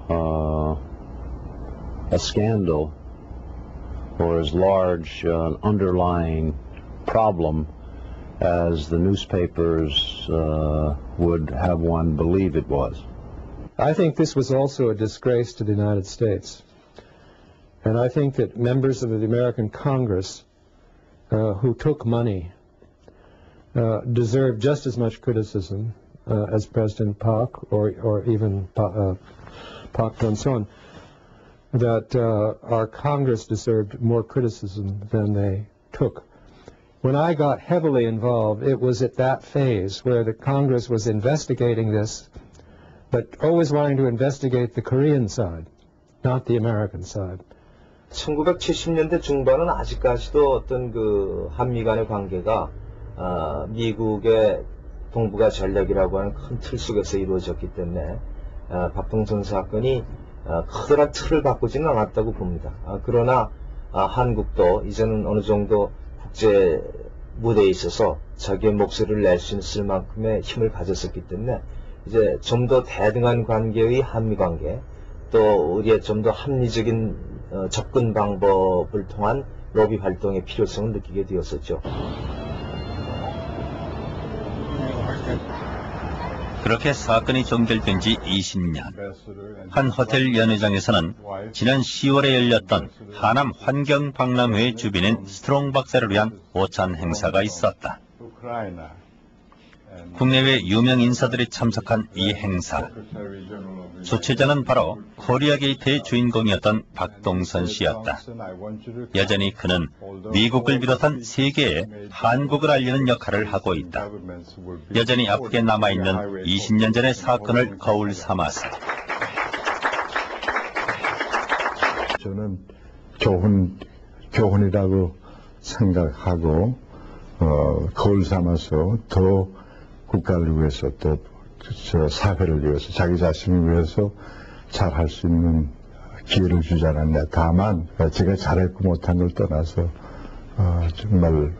I: a scandal or as large an underlying problem as the newspapers would have one believe it was.
P: I think this was also a disgrace to the United States. And I think that members of the American Congress who took money deserve just as much criticism as President Park or even Park Chung-son, that our Congress deserved more criticism than they took. When I got heavily involved, it was at that phase where the Congress was investigating this, but always wanting to investigate the Korean side, not the American side.
Q: 1970년대 중반은 아직까지도 어떤 그 한미 간의 관계가 미국의 동북아 전략이라고 하는 큰 틀 속에서 이루어졌기 때문에 박동선 사건이 커다란 틀을 바꾸지는 않았다고 봅니다. 그러나 한국도 이제는 어느 정도 국제 무대에 있어서 자기의 목소리를 낼 수 있을 만큼의 힘을 가졌었기 때문에 이제 좀 더 대등한 관계의 한미 관계, 또 우리의 좀 더 합리적인 접근 방법을 통한 로비 활동의 필요성을 느끼게 되었었죠.
A: 그렇게 사건이 종결된 지 20년. 한 호텔 연회장에서는 지난 10월에 열렸던 하남 환경박람회 주변인 스트롱 박사를 위한 오찬 행사가 있었다. 국내외 유명 인사들이 참석한 이 행사. 주최자는 바로 코리아 게이트의 주인공이었던 박동선 씨였다. 여전히 그는 미국을 비롯한 세계에 한국을 알리는 역할을 하고 있다. 여전히 아프게 남아있는 20년 전의 사건을 거울 삼아서.
C: 저는 교훈이라고 생각하고 거울 삼아서 더 국가를 위해서 또 사회를 위해서 자기 자신을 위해서 잘할 수 있는 기회를 주지 않았냐. 다만 제가 잘했고 못한 걸 떠나서 정말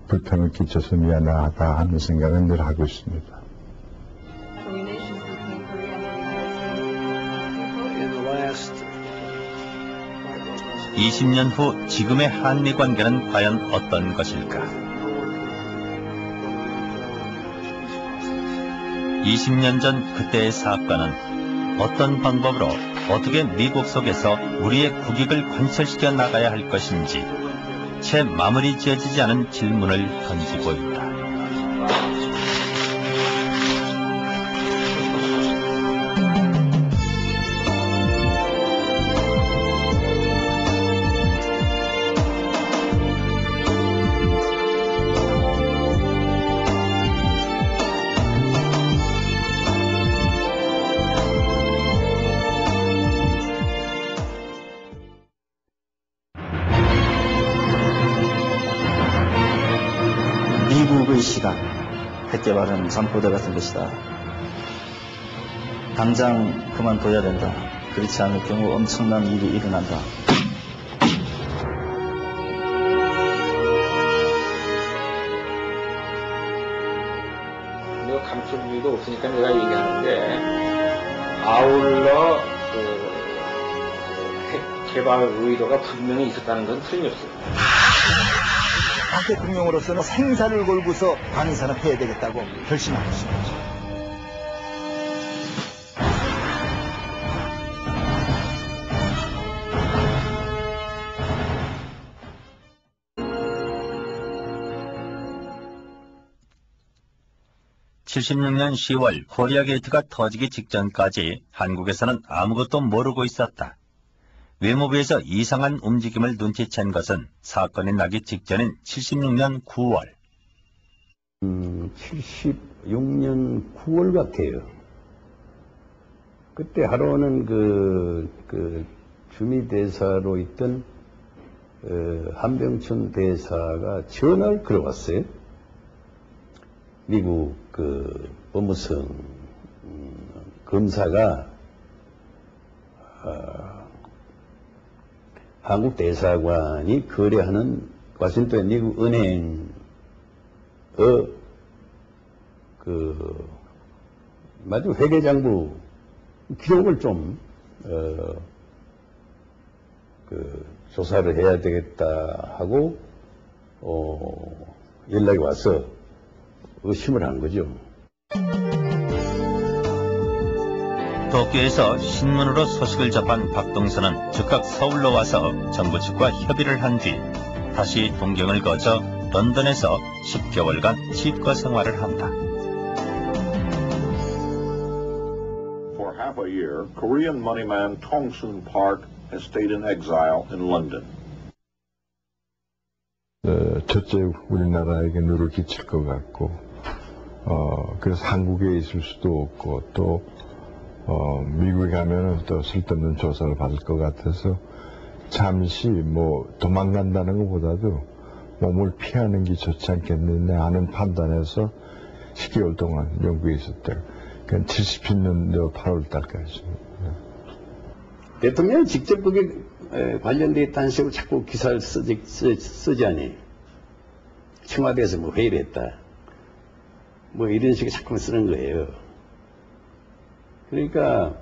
C: 불편을 끼쳐서 미안하다 하는 생각은 늘 하고 있습니다.
A: 20년 후 지금의 한미 관계는 과연 어떤 것일까? 20년 전 그때의 사건은 어떤 방법으로 어떻게 미국 속에서 우리의 국익을 관철시켜 나가야 할 것인지 채 마무리 지어지지 않은 질문을 던지고 있다.
R: 미국의 시간, 그때 말하는 잠꼬대 같은 것이다. 당장 그만둬야 된다. 그렇지 않을 경우 엄청난 일이 일어난다.
M: 내가 감출 이유도 없으니까 내가 얘기하는데 아울러 핵 개발 의도가 분명히 있었다는 건 틀림없어요.
S: 박 대통령으로서는 생사를 걸고서 방위산업 해야 되겠다고 결심하고 있습니다.
A: (1976년 10월) 코리아 게이트가 터지기 직전까지 한국에서는 아무것도 모르고 있었다. 외무부에서 이상한 움직임을 눈치챈 것은 사건이 나기 직전인 76년 9월.
E: 76년 9월 같아요. 그때 하루는 그 주미대사로 있던 한병춘 대사가 전화를 걸어왔어요. 미국 그 법무성 검사가 한국 대사관이 거래하는 워싱턴 미국 은행의 그 마지막 회계장부 기록을 좀 조사를 해야 되겠다 하고 연락이 와서 의심을 한 거죠.
A: 도쿄에서 신문으로 소식을 접한 박동선은 즉각 서울로 와서 정부 측과 협의를 한 뒤 다시 동경을 거쳐 런던에서 10개월간 치과 생활을 한다.
F: For half a year, Korean moneyman Tongsun Park has stayed in exile in London.
C: 첫째 우리나라에게 누를 끼칠 것 같고, 그래서 한국에 있을 수도 없고, 또 미국에 가면은 또 쓸데없는 조사를 받을 것 같아서 잠시 도망간다는 것보다도 몸을 피하는 게 좋지 않겠느냐 하는 판단에서 10개월 동안 영국에 있었대요. 그러니까 70년도 8월 달까지.
E: 대통령이 직접 그게 관련돼 있다는 식으로 자꾸 기사를 쓰자니 청와대에서 회의를 했다. 이런 식으로 자꾸 쓰는 거예요. 그러니까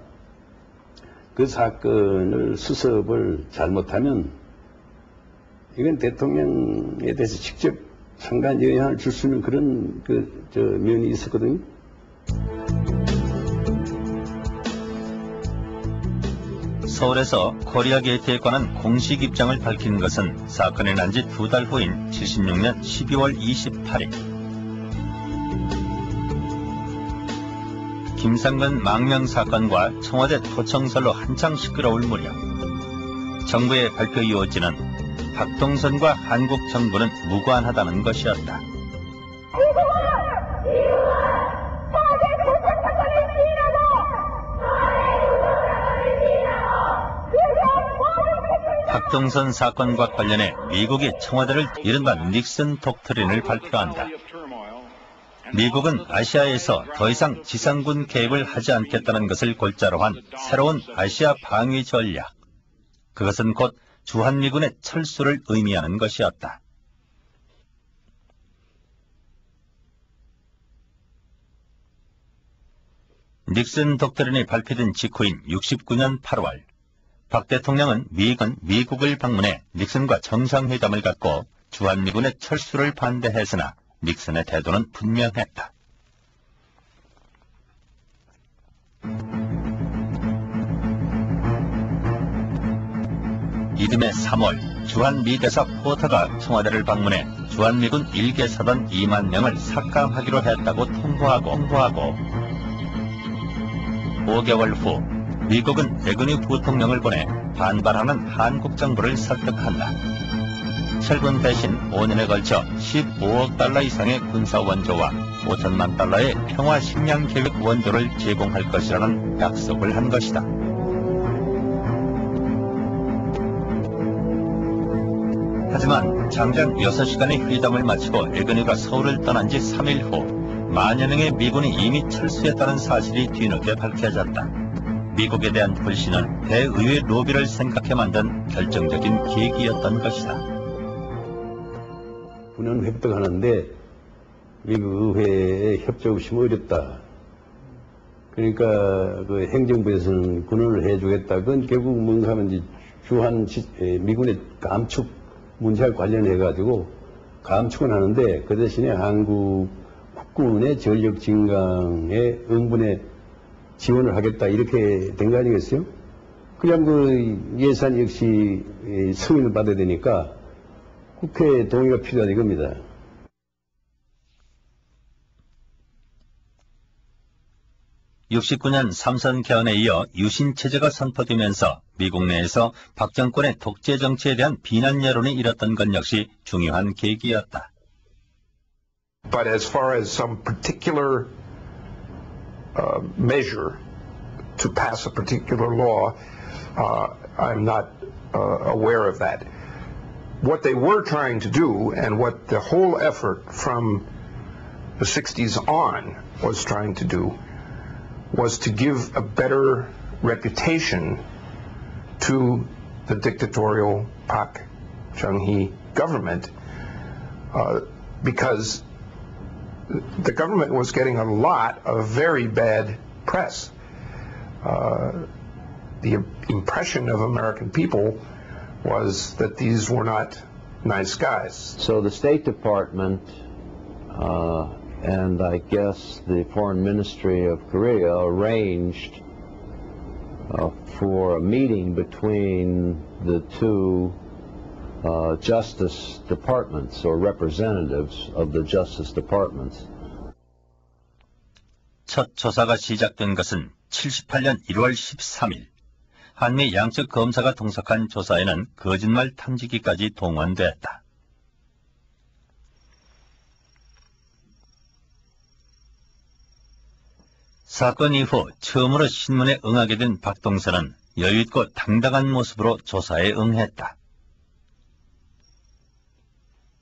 E: 그 사건을 수습을 잘못하면 이건 대통령에 대해서 직접 상당 영향을 줄 수 있는 그런 면이 있었거든요.
A: 서울에서 코리아 게이트에 관한 공식 입장을 밝힌 것은 사건이 난 지 2달 후인 76년 12월 28일. 김상근 망명 사건과 청와대 토청설로 한창 시끄러울 무렵 정부의 발표 요지는 박동선과 한국 정부는 무관하다는 것이었다. 박동선 사건과 관련해 미국이 청와대를 이른바 닉슨 독트린을 발표한다. 미국은 아시아에서 더 이상 지상군 개입을 하지 않겠다는 것을 골자로 한 새로운 아시아 방위 전략. 그것은 곧 주한미군의 철수를 의미하는 것이었다. 닉슨 독트린이 발표된 직후인 69년 8월, 박 대통령은 미국을 방문해 닉슨과 정상회담을 갖고 주한미군의 철수를 반대했으나 닉슨의 태도는 분명했다. 이듬해 3월 주한미대사 포터가 청와대를 방문해 주한미군 1개 사단 2만 명을 삭감하기로 했다고 통보하고 5개월 후 미국은 백은희 부통령을 보내 반발하는 한국 정부를 설득한다. 철군 대신 5년에 걸쳐 15억 달러 이상의 군사 원조와 5천만 달러의 평화 식량 계획 원조를 제공할 것이라는 약속을 한 것이다. 하지만 장장 6시간의 회담을 마치고 백은희가 서울을 떠난 지 3일 후 만여 명의 미군이 이미 철수했다는 사실이 뒤늦게 밝혀졌다. 미국에 대한 불신은 대의회 로비를 생각해 만든 결정적인 계기였던 것이다.
E: 군은 획득하는데 미국 의회에 협조 없이 어렵다. 그러니까 그 행정부에서는 군을 해주겠다. 그건 결국 뭔가 하면 미군의 감축 문제와 관련해가지고 감축은 하는데 그 대신에 한국 국군의 전력 증강에 응분에 지원을 하겠다 이렇게 된 거 아니겠어요? 그냥 그 예산 역시 승인을 받아야 되니까 국회 동의가 필요하다 이겁니다.
A: (69년) 삼선 개헌에 이어 유신 체제가 선포되면서 미국 내에서 박 정권의 독재 정치에 대한 비난 여론이 일었던 것 역시 중요한 계기였다.
L: But as far as some particular measure to pass a particular law, I'm not aware of that. What they were trying to do, and what the whole effort from the 60s on was trying to do, was to give a better reputation to the dictatorial Park Chung-hee government, because the government was getting a lot of very bad press. The impression of American people was that these were not nice guys.
I: So the State Department and I guess the Foreign Ministry of Korea arranged for a meeting between the two Justice Departments or representatives of the Justice Departments.
A: 첫 조사가 시작된 것은 78년 1월 13일. 한미 양측 검사가 동석한 조사에는 거짓말 탐지기까지 동원됐다. 사건 이후 처음으로 신문에 응하게 된 박동선은 여유있고 당당한 모습으로 조사에 응했다.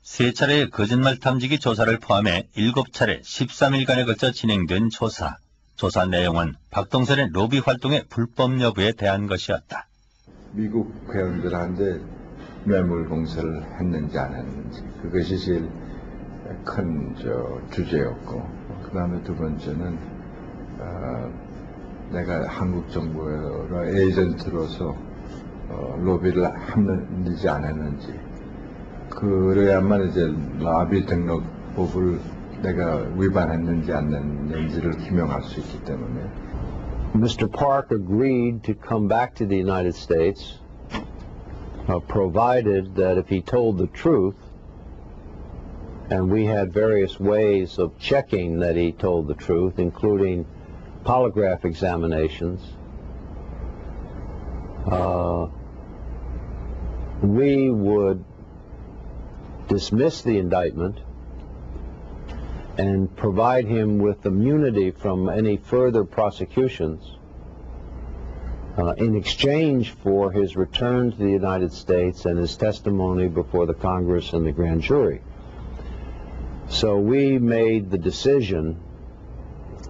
A: 세 차례의 거짓말 탐지기 조사를 포함해 7차례 13일간에 걸쳐 진행된 조사. 조사 내용은 박동선의 로비 활동의 불법 여부에 대한 것이었다.
C: 미국 회원들한테 뇌물 공세를 했는지 안 했는지 그것이 제일 큰 주제였고, 그 다음에 두 번째는 내가 한국 정부의 에이전트로서 로비를 했는지 안 했는지, 그래야만 이제 라비 등록법을 내가 위반했는지 안 했는지를 규명할 수 있기 때문에.
I: Mr. Park agreed to come back to the United States, provided that if he told the truth, and we had various ways of checking that he told the truth, including polygraph examinations, we would dismiss the indictment and provide him with immunity from any further prosecutions in exchange for his return to the United States and his testimony before the Congress and the grand jury. So we made the decision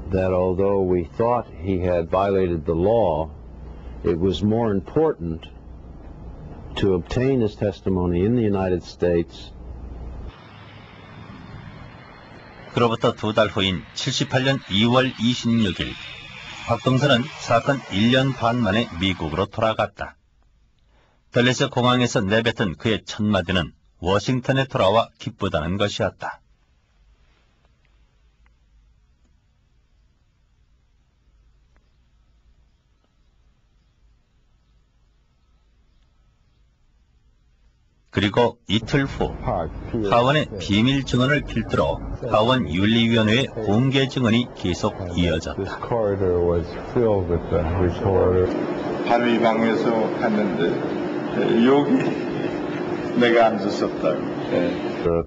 I: that although we thought he had violated the law, it was more important to obtain his testimony in the United States.
A: 그로부터 2달 후인 78년 2월 26일, 박동선은 사건 1년 반 만에 미국으로 돌아갔다. 덜레스 공항에서 내뱉은 그의 첫 마디는 워싱턴에 돌아와 기쁘다는 것이었다. 그리고 이틀 후 하원의 비밀 증언을 필두로 하원 윤리위원회의 공개 증언이 계속 이어졌다.
C: 한의방에서 갔는데 여기 내가 앉았었다고.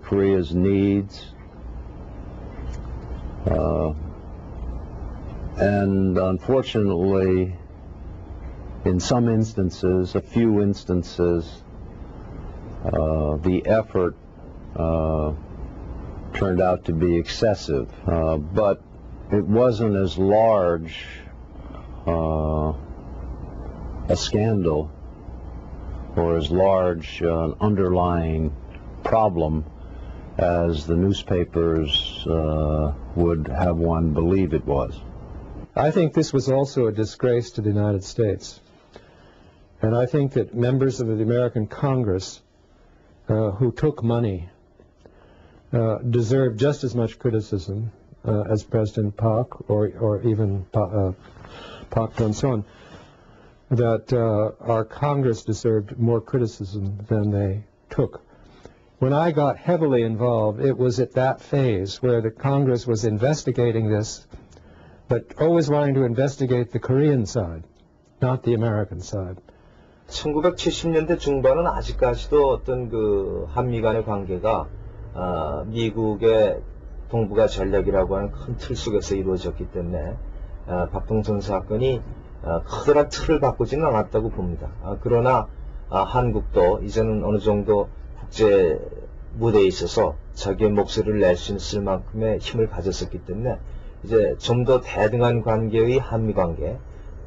I: Korea's needs and unfortunately in some instances, a few instances, the effort turned out to be excessive, but it wasn't as large a scandal or as large an underlying problem as the newspapers would have one believe it was.
P: I think this was also a disgrace to the United States. And I think that members of the American Congress who took money deserve just as much criticism as President Park or even Park Chung-son, that our Congress deserved more criticism than they took. When I got heavily involved, it was at that phase where the Congress was investigating this, but always wanting to investigate the Korean side, not the American side.
Q: 1970년대 중반은 아직까지도 어떤 그 한미 간의 관계가 미국의 동북아 전략이라고 하는 큰 틀 속에서 이루어졌기 때문에 박동선 사건이 커다란 틀을 바꾸지는 않았다고 봅니다. 그러나 한국도 이제는 어느 정도 국제 무대에 있어서 자기의 목소리를 낼 수 있을 만큼의 힘을 가졌었기 때문에 이제 좀 더 대등한 관계의 한미 관계,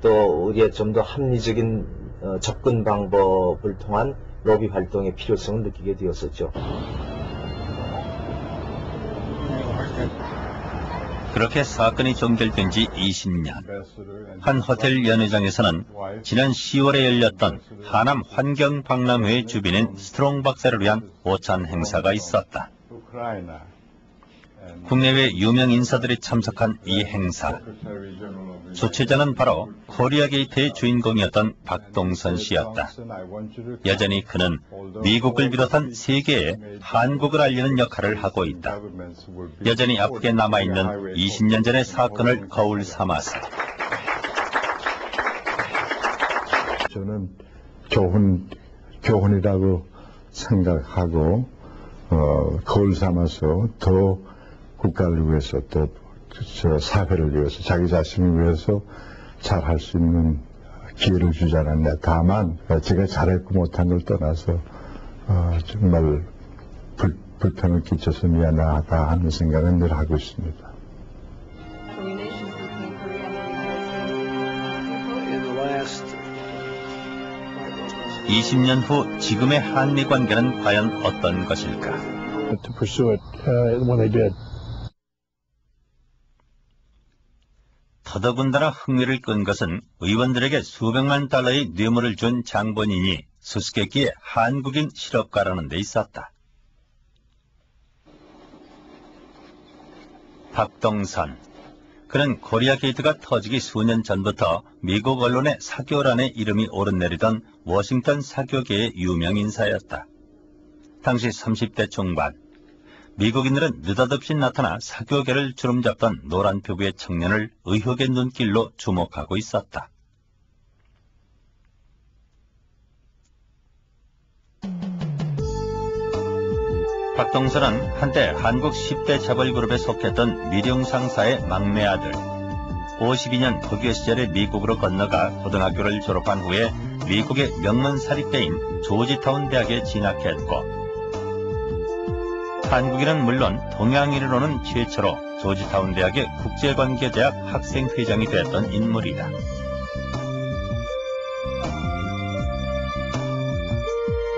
Q: 또 우리의 좀 더 합리적인 접근 방법을 통한 로비 활동의 필요성을 느끼게 되었었죠.
A: 그렇게 사건이 종결된 지 20년. 한 호텔 연회장에서는 지난 10월에 열렸던 하남 환경박람회 주빈인 스트롱 박사를 위한 오찬 행사가 있었다. 국내외 유명 인사들이 참석한 이 행사. 주최자는 바로 코리아 게이트의 주인공이었던 박동선 씨였다. 여전히 그는 미국을 비롯한 세계에 한국을 알리는 역할을 하고 있다. 여전히 아프게 남아있는 20년 전의 사건을 거울 삼아서.
C: 저는 교훈이라고 생각하고 거울 삼아서 더 국가를 위해서 또 사회를 위해서 자기 자신을 위해서 잘할 수 있는 기회를 주지 않았냐. 다만 제가 잘했고 못한 걸 떠나서 정말 불평을 끼쳐서 미안하다 하는 생각은 늘 하고 있습니다.
A: 20년 후 지금의 한미 관계는 과연 어떤 것일까?
B: To pursue it when they did.
A: 더더군다나 흥미를 끈 것은 의원들에게 수백만 달러의 뇌물을 준 장본인이 수수께끼의 한국인 실업가라는 데 있었다. 박동선. 그는 코리아 게이트가 터지기 수년 전부터 미국 언론의 사교란의 이름이 오르내리던 워싱턴 사교계의 유명 인사였다. 당시 30대 중반. 미국인들은 느닷없이 나타나 사교계를 주름잡던 노란 피부의 청년을 의혹의 눈길로 주목하고 있었다. 박동선은 한때 한국 10대 재벌그룹에 속했던 미령 상사의 막내 아들. 52년 고교 시절에 미국으로 건너가 고등학교를 졸업한 후에 미국의 명문 사립대인 조지타운 대학에 진학했고, 한국인은 물론 동양인으로는 최초로 조지타운 대학의 국제관계대학 학생회장이 됐던 인물이다.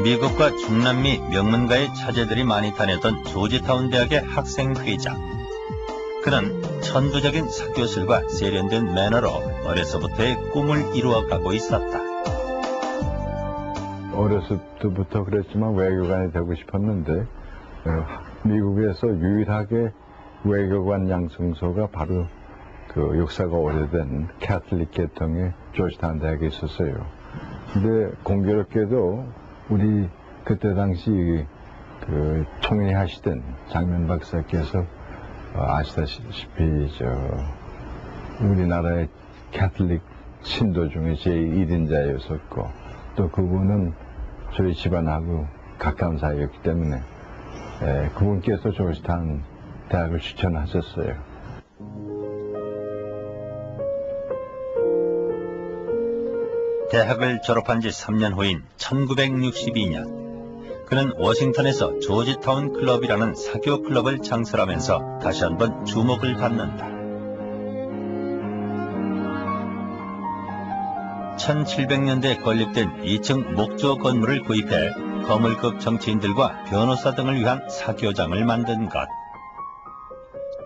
A: 미국과 중남미 명문가의 차제들이 많이 다녔던 조지타운 대학의 학생회장. 그는 천부적인 사교술과 세련된 매너로 어려서부터의 꿈을 이루어가고 있었다.
C: 어렸을 때부터 그랬지만 외교관이 되고 싶었는데 미국에서 유일하게 외교관 양성소가 바로 그 역사가 오래된 캐톨릭 계통의 조지타운 대학에 있었어요. 근데 공교롭게도 우리 그때 당시 그 총회하시던 장면 박사께서 아시다시피 우리나라의 캐톨릭 신도 중에 제1인자였었고 또 그분은 저희 집안하고 가까운 사이였기 때문에 그분께서 조지타운 대학을 추천하셨어요.
A: 대학을 졸업한 지 3년 후인 1962년, 그는 워싱턴에서 조지타운 클럽이라는 사교 클럽을 창설하면서 다시 한번 주목을 받는다. 1700년대에 건립된 2층 목조 건물을 구입해 거물급 정치인들과 변호사 등을 위한 사교장을 만든 것.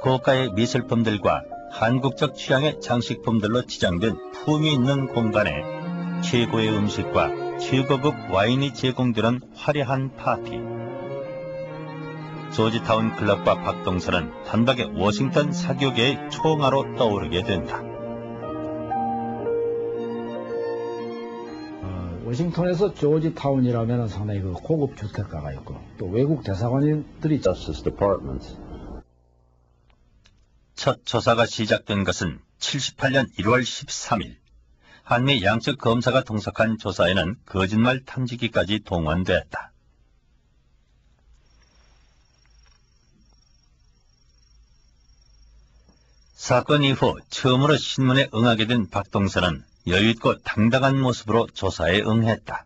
A: 고가의 미술품들과 한국적 취향의 장식품들로 치장된 품위 있는 공간에 최고의 음식과 최고급 와인이 제공되는 화려한 파티. 조지타운 클럽과 박동선은 단박에 워싱턴 사교계의 총아로 떠오르게 된다.
D: 워싱턴에서 조지타운이라면 상당히 그 고급 주택가가 있고 또 외국 대사관들이
A: 첫 조사가 시작된 것은 78년 1월 13일. 한미 양측 검사가 동석한 조사에는 거짓말 탐지기까지 동원됐다. 사건 이후 처음으로 신문에 응하게 된 박동선은 여유있고 당당한 모습으로 조사에 응했다.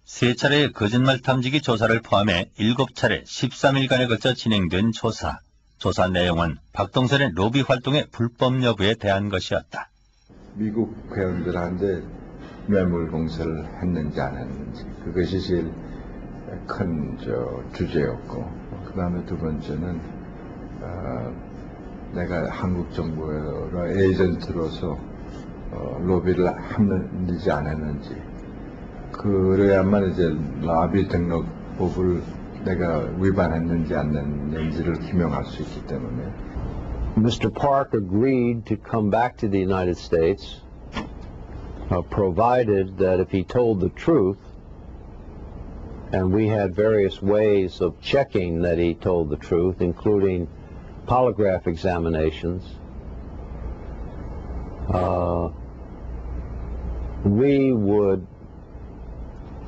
A: 세 차례의 거짓말 탐지기 조사를 포함해 7차례 13일간에 걸쳐 진행된 조사. 조사 내용은 박동선의 로비 활동의 불법 여부에 대한 것이었다.
C: 미국 회원들한테 뇌물 공세를 했는지 안 했는지 그것이 제일 큰 주제였고, 그 다음에 두 번째는 내가 한국 정부의 에이전트로서 로비를 했는지 안 했는지, 그래야만 이제 라비 등록법을 내가 위반했는지 안 했는지를 규명할 수 있기 때문에.
I: Mr. Park agreed to come back to the United States, provided that if he told the truth, and we had various ways of checking that he told the truth, including polygraph examinations, we would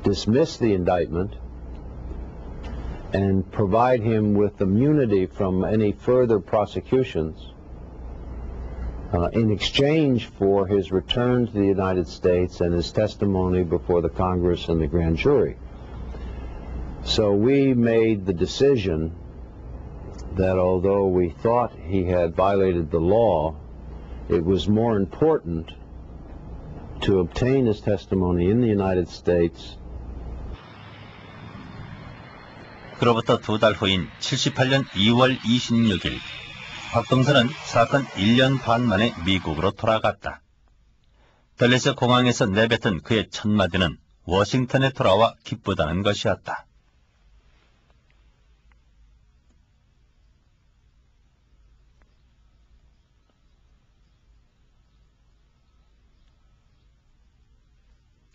I: dismiss the indictment and provide him with immunity from any further prosecutions in exchange for his return to the United States and his testimony before the Congress and the grand jury. So we made the decision that although we thought he had violated the law, it was more important to obtain his testimony in the United States.
A: 그로부터 2달 후인 78년 2월 26일, 박동선은 사건 1년 반 만에 미국으로 돌아갔다. 덜레스 공항에서 내뱉은 그의 첫 마디는 워싱턴에 돌아와 기쁘다는 것이었다.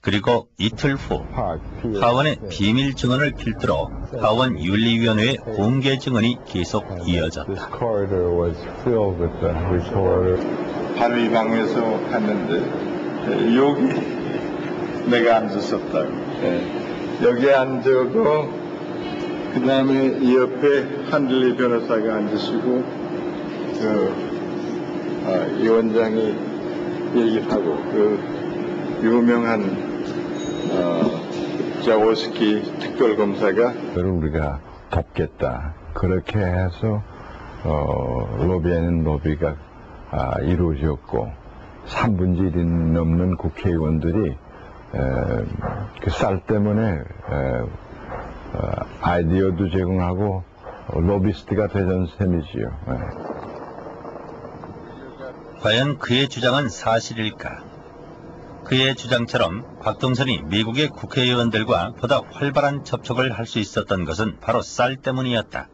A: 그리고 이틀 후 하원의 비밀 증언을 필두로 하원 윤리위원회의 공개 증언이 계속 이어졌다.
C: 한의방에서 갔는데 여기 내가 앉았었다고. 여기 앉고 그 다음에 이 옆에 한들리 변호사가 앉으시고 이 원장이 얘기하고 그 유명한 자워스키 특별검사가 우리가 돕겠다. 그렇게 해서 로비하는 로비가 이루어졌고 3분의 1이 넘는 국회의원들이 그 쌀 때문에 아이디어도 제공하고 로비스트가 되던 셈이지요.
A: 과연 그의 주장은 사실일까? 그의 주장처럼 박동선이 미국의 국회의원들과 보다 활발한 접촉을 할 수 있었던 것은 바로 쌀 때문이었다.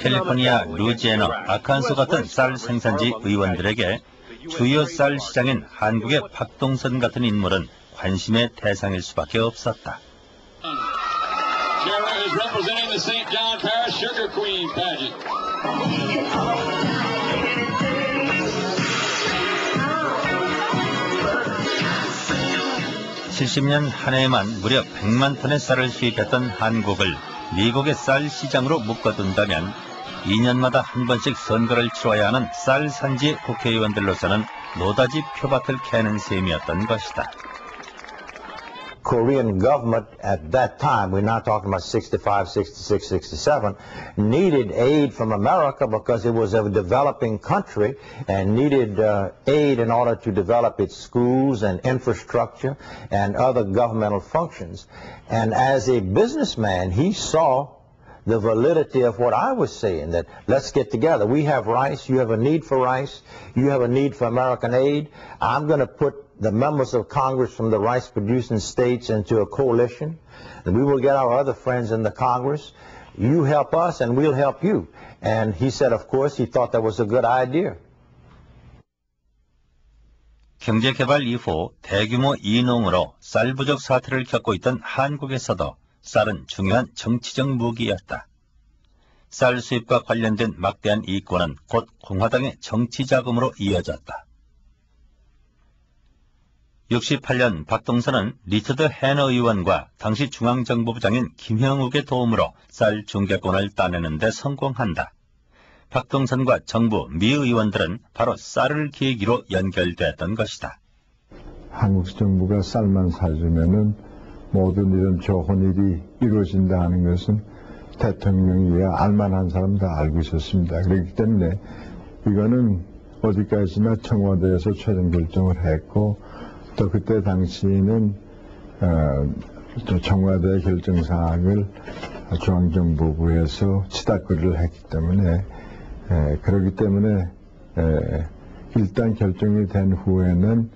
A: 캘리포니아, 루이지애나, 아칸소 같은 쌀 생산지 의원들에게 주요 쌀 시장인 한국의 박동선 같은 인물은 관심의 대상일 수밖에 없었다. (70년) 한 해에만 무려 100만 톤의 쌀을 수입했던 한국을 미국의 쌀 시장으로 묶어둔다면 2년마다 한 번씩 선거를 치러야 하는 쌀 산지 국회의원들로서는 노다지 표밭을 캐는 셈이었던 것이다.
J: Korean government at that time, we're not talking about 65, 66, 67, needed aid from America because it was a developing country and needed aid in order to develop its schools and infrastructure and other governmental functions. And as a businessman, he saw the validity of what I was saying, that let's get together. We have rice, you have a need for rice, you have a need for American aid. I'm going to put the members of Congress from the rice-producing states into a coalition, and we will get our other friends in the Congress. You help us, and we'll help you. And he said, of course, he thought that was a good idea.
A: 경제개발 이후 대규모 이농으로 쌀 부족 사태를 겪고 있던 한국에서도 쌀은 중요한 정치적 무기였다. 쌀 수입과 관련된 막대한 이권은 곧 공화당의 정치 자금으로 이어졌다. 68년 박동선은 리처드 해너 의원과 당시 중앙정보부장인 김형욱의 도움으로 쌀 중개권을 따내는 데 성공한다. 박동선과 정부, 미 의원들은 바로 쌀을 계기로 연결됐던 것이다.
C: 한국 정부가 쌀만 사주면은 모든 이런 좋은 일이 이루어진다 하는 것은 대통령이야 알만한 사람 다 알고 있었습니다. 그렇기 때문에 이거는 어디까지나 청와대에서 최종 결정을 했고, 또 그때 당시에는 또 청와대 결정사항을 중앙정보부에서 치닫거리를 했기 때문에 그렇기 때문에 일단 결정이 된 후에는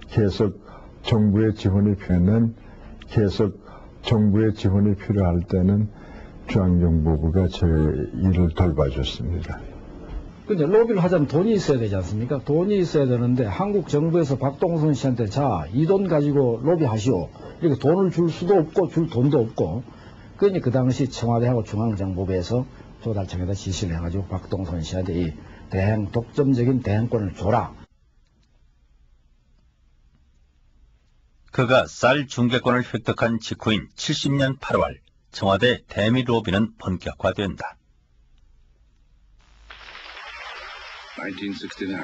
C: 계속 정부의 지원이 필요할 때는 중앙정보부가 저희 일을 돌봐줬습니다.
D: 근데 로비를 하자면 돈이 있어야 되지 않습니까? 돈이 있어야 되는데 한국 정부에서 박동선 씨한테 자, 이 돈 가지고 로비하시오. 이렇게 돈을 줄 수도 없고 줄 돈도 없고. 그러니 그 당시 청와대하고 중앙정보부에서 조달청에다 지시를 해가지고 박동선 씨한테 이 독점적인 대행권을 줘라.
A: 그가 쌀 중개권을 획득한 직후인 70년 8월 청와대 대미 로비는 본격화된다.
K: 1969,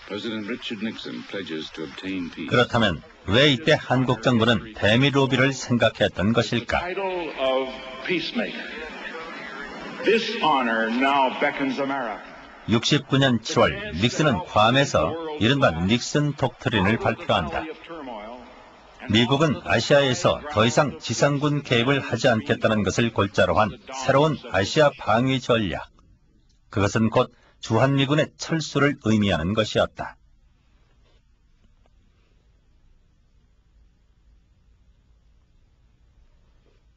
K: President Richard Nixon pledges to obtain peace.
A: 그렇다면 왜 이때 한국 정부는 대미 로비를 생각했던 것일까?
F: Title of peacemaker. This honor now beckons America.
A: 69년 7월 닉슨은 괌에서 이른바 닉슨 독트린을 발표한다. 미국은 아시아에서 더 이상 지상군 개입을 하지 않겠다는 것을 골자로 한 새로운 아시아 방위 전략. 그것은 곧 주한미군의 철수를 의미하는 것이었다.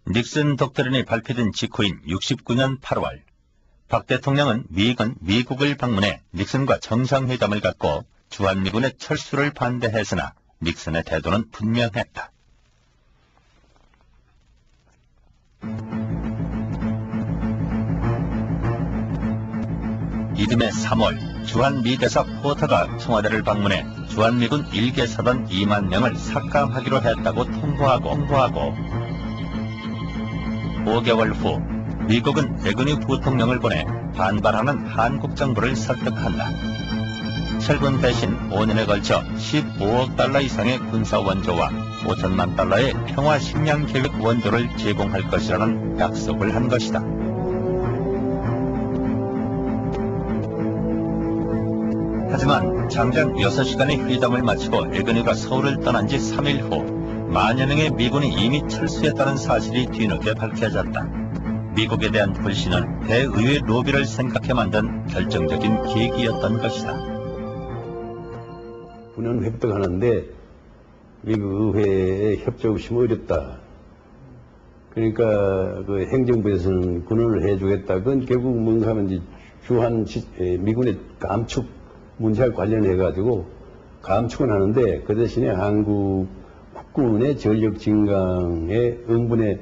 A: 닉슨 독트린이 발표된 직후인 69년 8월 박 대통령은 미국을 방문해 닉슨과 정상회담을 갖고 주한미군의 철수를 반대했으나 닉슨의 태도는 분명했다. 이듬해 3월 주한미 대사 포터가 청와대를 방문해 주한미군 일개 사단 2만 명을 삭감하기로 했다고 통보하고 5개월 후 미국은 레그니 부통령을 보내 반발하는 한국 정부를 설득한다. 철군 대신 5년에 걸쳐 15억 달러 이상의 군사 원조와 5천만 달러의 평화 식량 계획 원조를 제공할 것이라는 약속을 한 것이다. 하지만 장장 6시간의 회담을 마치고 레그니가 서울을 떠난 지 3일 후 만여 명의 미군이 이미 철수했다는 사실이 뒤늦게 밝혀졌다. 미국에 대한 불신은 대의회 로비를 생각해 만든 결정적인 계기였던 것이다.
E: 군은 획득하는데 미국 의회에 협조 없이 어렵다. 그러니까 그 행정부에서는 군을 해주겠다. 그건 결국 뭔가 하면 이제 미군의 감축 문제와 관련해가지고 감축은 하는데 그 대신에 한국 국군의 전력 증강에 응분에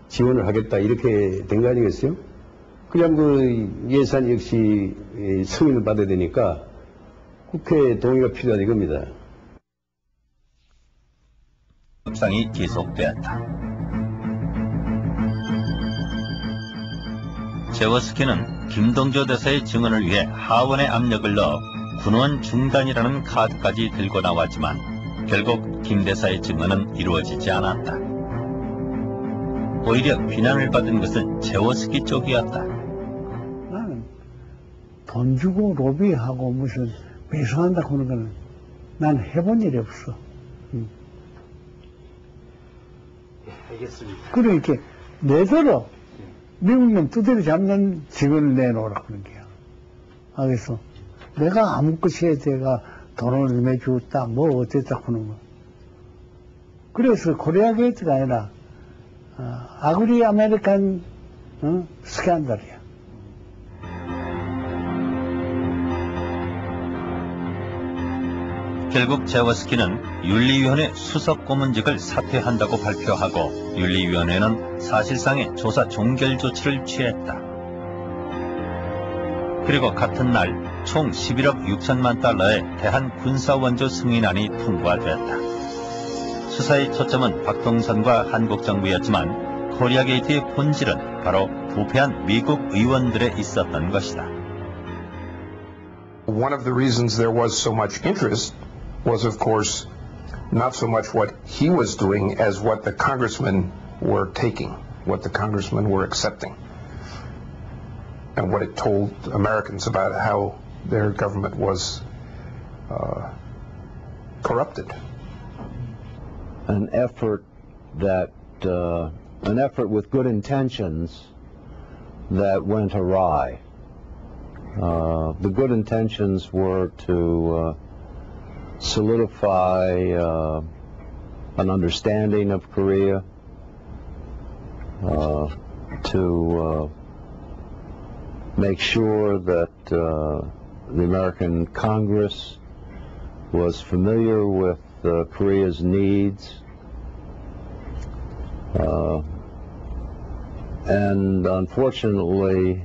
E: 지원을 하겠다 이렇게 된 거 아니겠어요? 그냥 그 예산 역시 승인을 받아야 되니까 국회 동의가 필요하다 이겁니다.
A: 협상이 계속되었다. 제워스키는 김동조 대사의 증언을 위해 하원에 압력을 넣어 군원 중단이라는 카드까지 들고 나왔지만 결국 김 대사의 증언은 이루어지지 않았다. 오히려 비난을 받은 것은 제워스키 쪽이었다.
O: 나는 돈 주고 로비하고 무슨 배송한다고 하는 거는 난 해본 일이 없어.
M: 알겠습니다.
O: 그러니까 내더러 미국놈 두드려 잡는 직원을 내놓으라 그런 게야. 그래서 내가 아무 것에 내가 돈을 내주었다 뭐 어쨌다 하는 거. 그래서 코리아 게이트가 아니라 아그리 아메리칸 스캔들이야.
A: 결국 제워스키는 윤리위원회 수석 고문직을 사퇴한다고 발표하고 윤리위원회는 사실상의 조사 종결 조치를 취했다. 그리고 같은 날 총 11억 6천만 달러의 대한 군사원조 승인안이 통과됐다. 수사의 초점은 박동선과 한국 정부였지만 코리아 게이트의 본질은 바로 부패한 미국 의원들에 있었던 것이다.
L: One of the reasons there was so much interest was, of course, not so much what he was doing as what the congressmen were taking, what the congressmen were accepting, and what it told Americans about how their government was corrupted.
I: An effort that an effort with good intentions that went awry. The good intentions were to solidify an understanding of Korea, to make sure that the American Congress was familiar with Korea's needs, and unfortunately,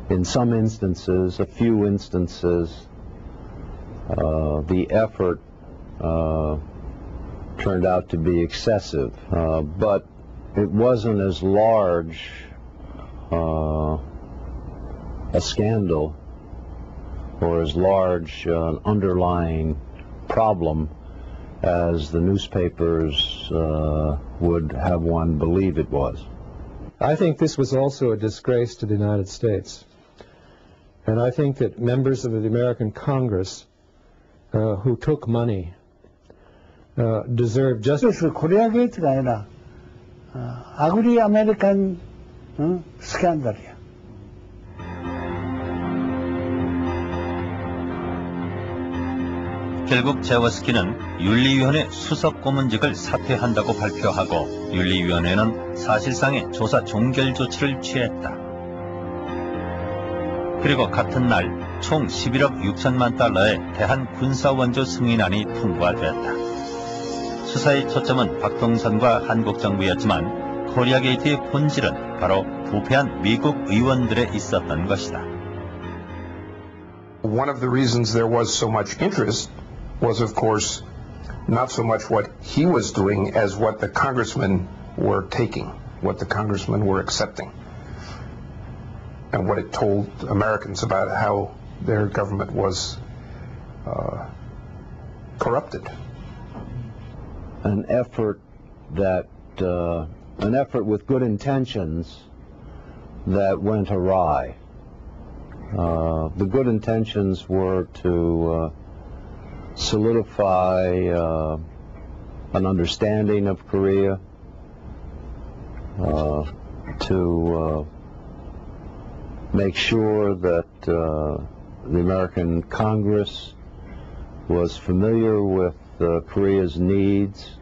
I: in some instances, a few instances, the effort turned out to be excessive, but it wasn't as large a scandal or as large an underlying problem as the newspapers would have one believe it was.
P: I think this was also a disgrace to the United States. And I think that members of the American Congress who took money deserve justice.
O: 코리아 게이트가 아니라 아그리 아메리칸 스캔들이야.
A: 결국 제워스키는 윤리위원회 수석 고문직을 사퇴한다고 발표하고 윤리위원회는 사실상의 조사 종결 조치를 취했다. 그리고 같은 날 총 11억 6천만 달러의 대한 군사원조 승인안이 통과됐다. 수사의 초점은 박동선과 한국 정부였지만 코리아 게이트의 본질은 바로 부패한 미국 의원들에 있었던 것이다.
L: One of the reasons there was so much interest was, of course, not so much what he was doing as what the congressmen were taking, what the congressmen were accepting, and what it told Americans about how their government was corrupted.
I: An effort with good intentions that went awry. The good intentions were to solidify an understanding of Korea, to make sure that the American Congress was familiar with Korea's needs,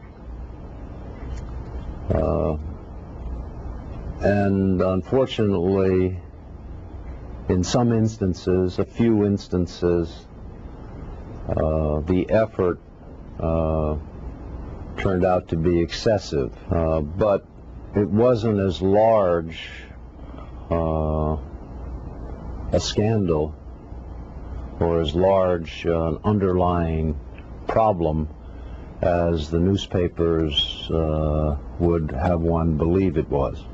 I: and unfortunately, in some instances, a few instances, the effort turned out to be excessive, but it wasn't as large a scandal or as large an underlying problem as the newspapers would have one believe it was.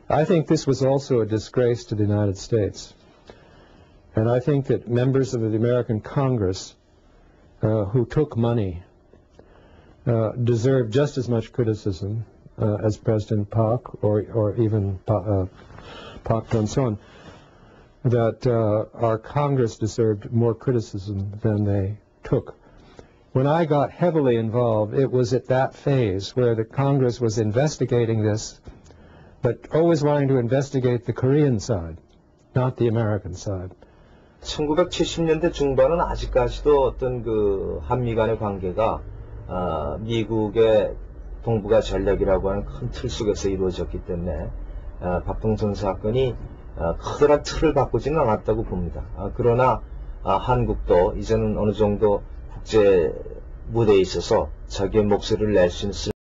P: I think this was also a disgrace to the United States. And I think that members of the American Congress who took money deserve just as much criticism as President Park or even Park Chung-son, that our Congress deserved more criticism than they took. When I got heavily involved, it was at that phase where the Congress was investigating this, but always wanting to investigate the Korean side, not the American side.
Q: 1970년대 중반은 아직까지도 어떤 그 한미 간의 관계가 미국의 동북아 전략이라고 하는 큰 틀 속에서 이루어졌기 때문에 박동선 사건이 커다란 틀을 바꾸지는 않았다고 봅니다. 그러나 한국도 이제는 어느 정도 국제 무대에 있어서 자기의 목소리를 낼 수 있는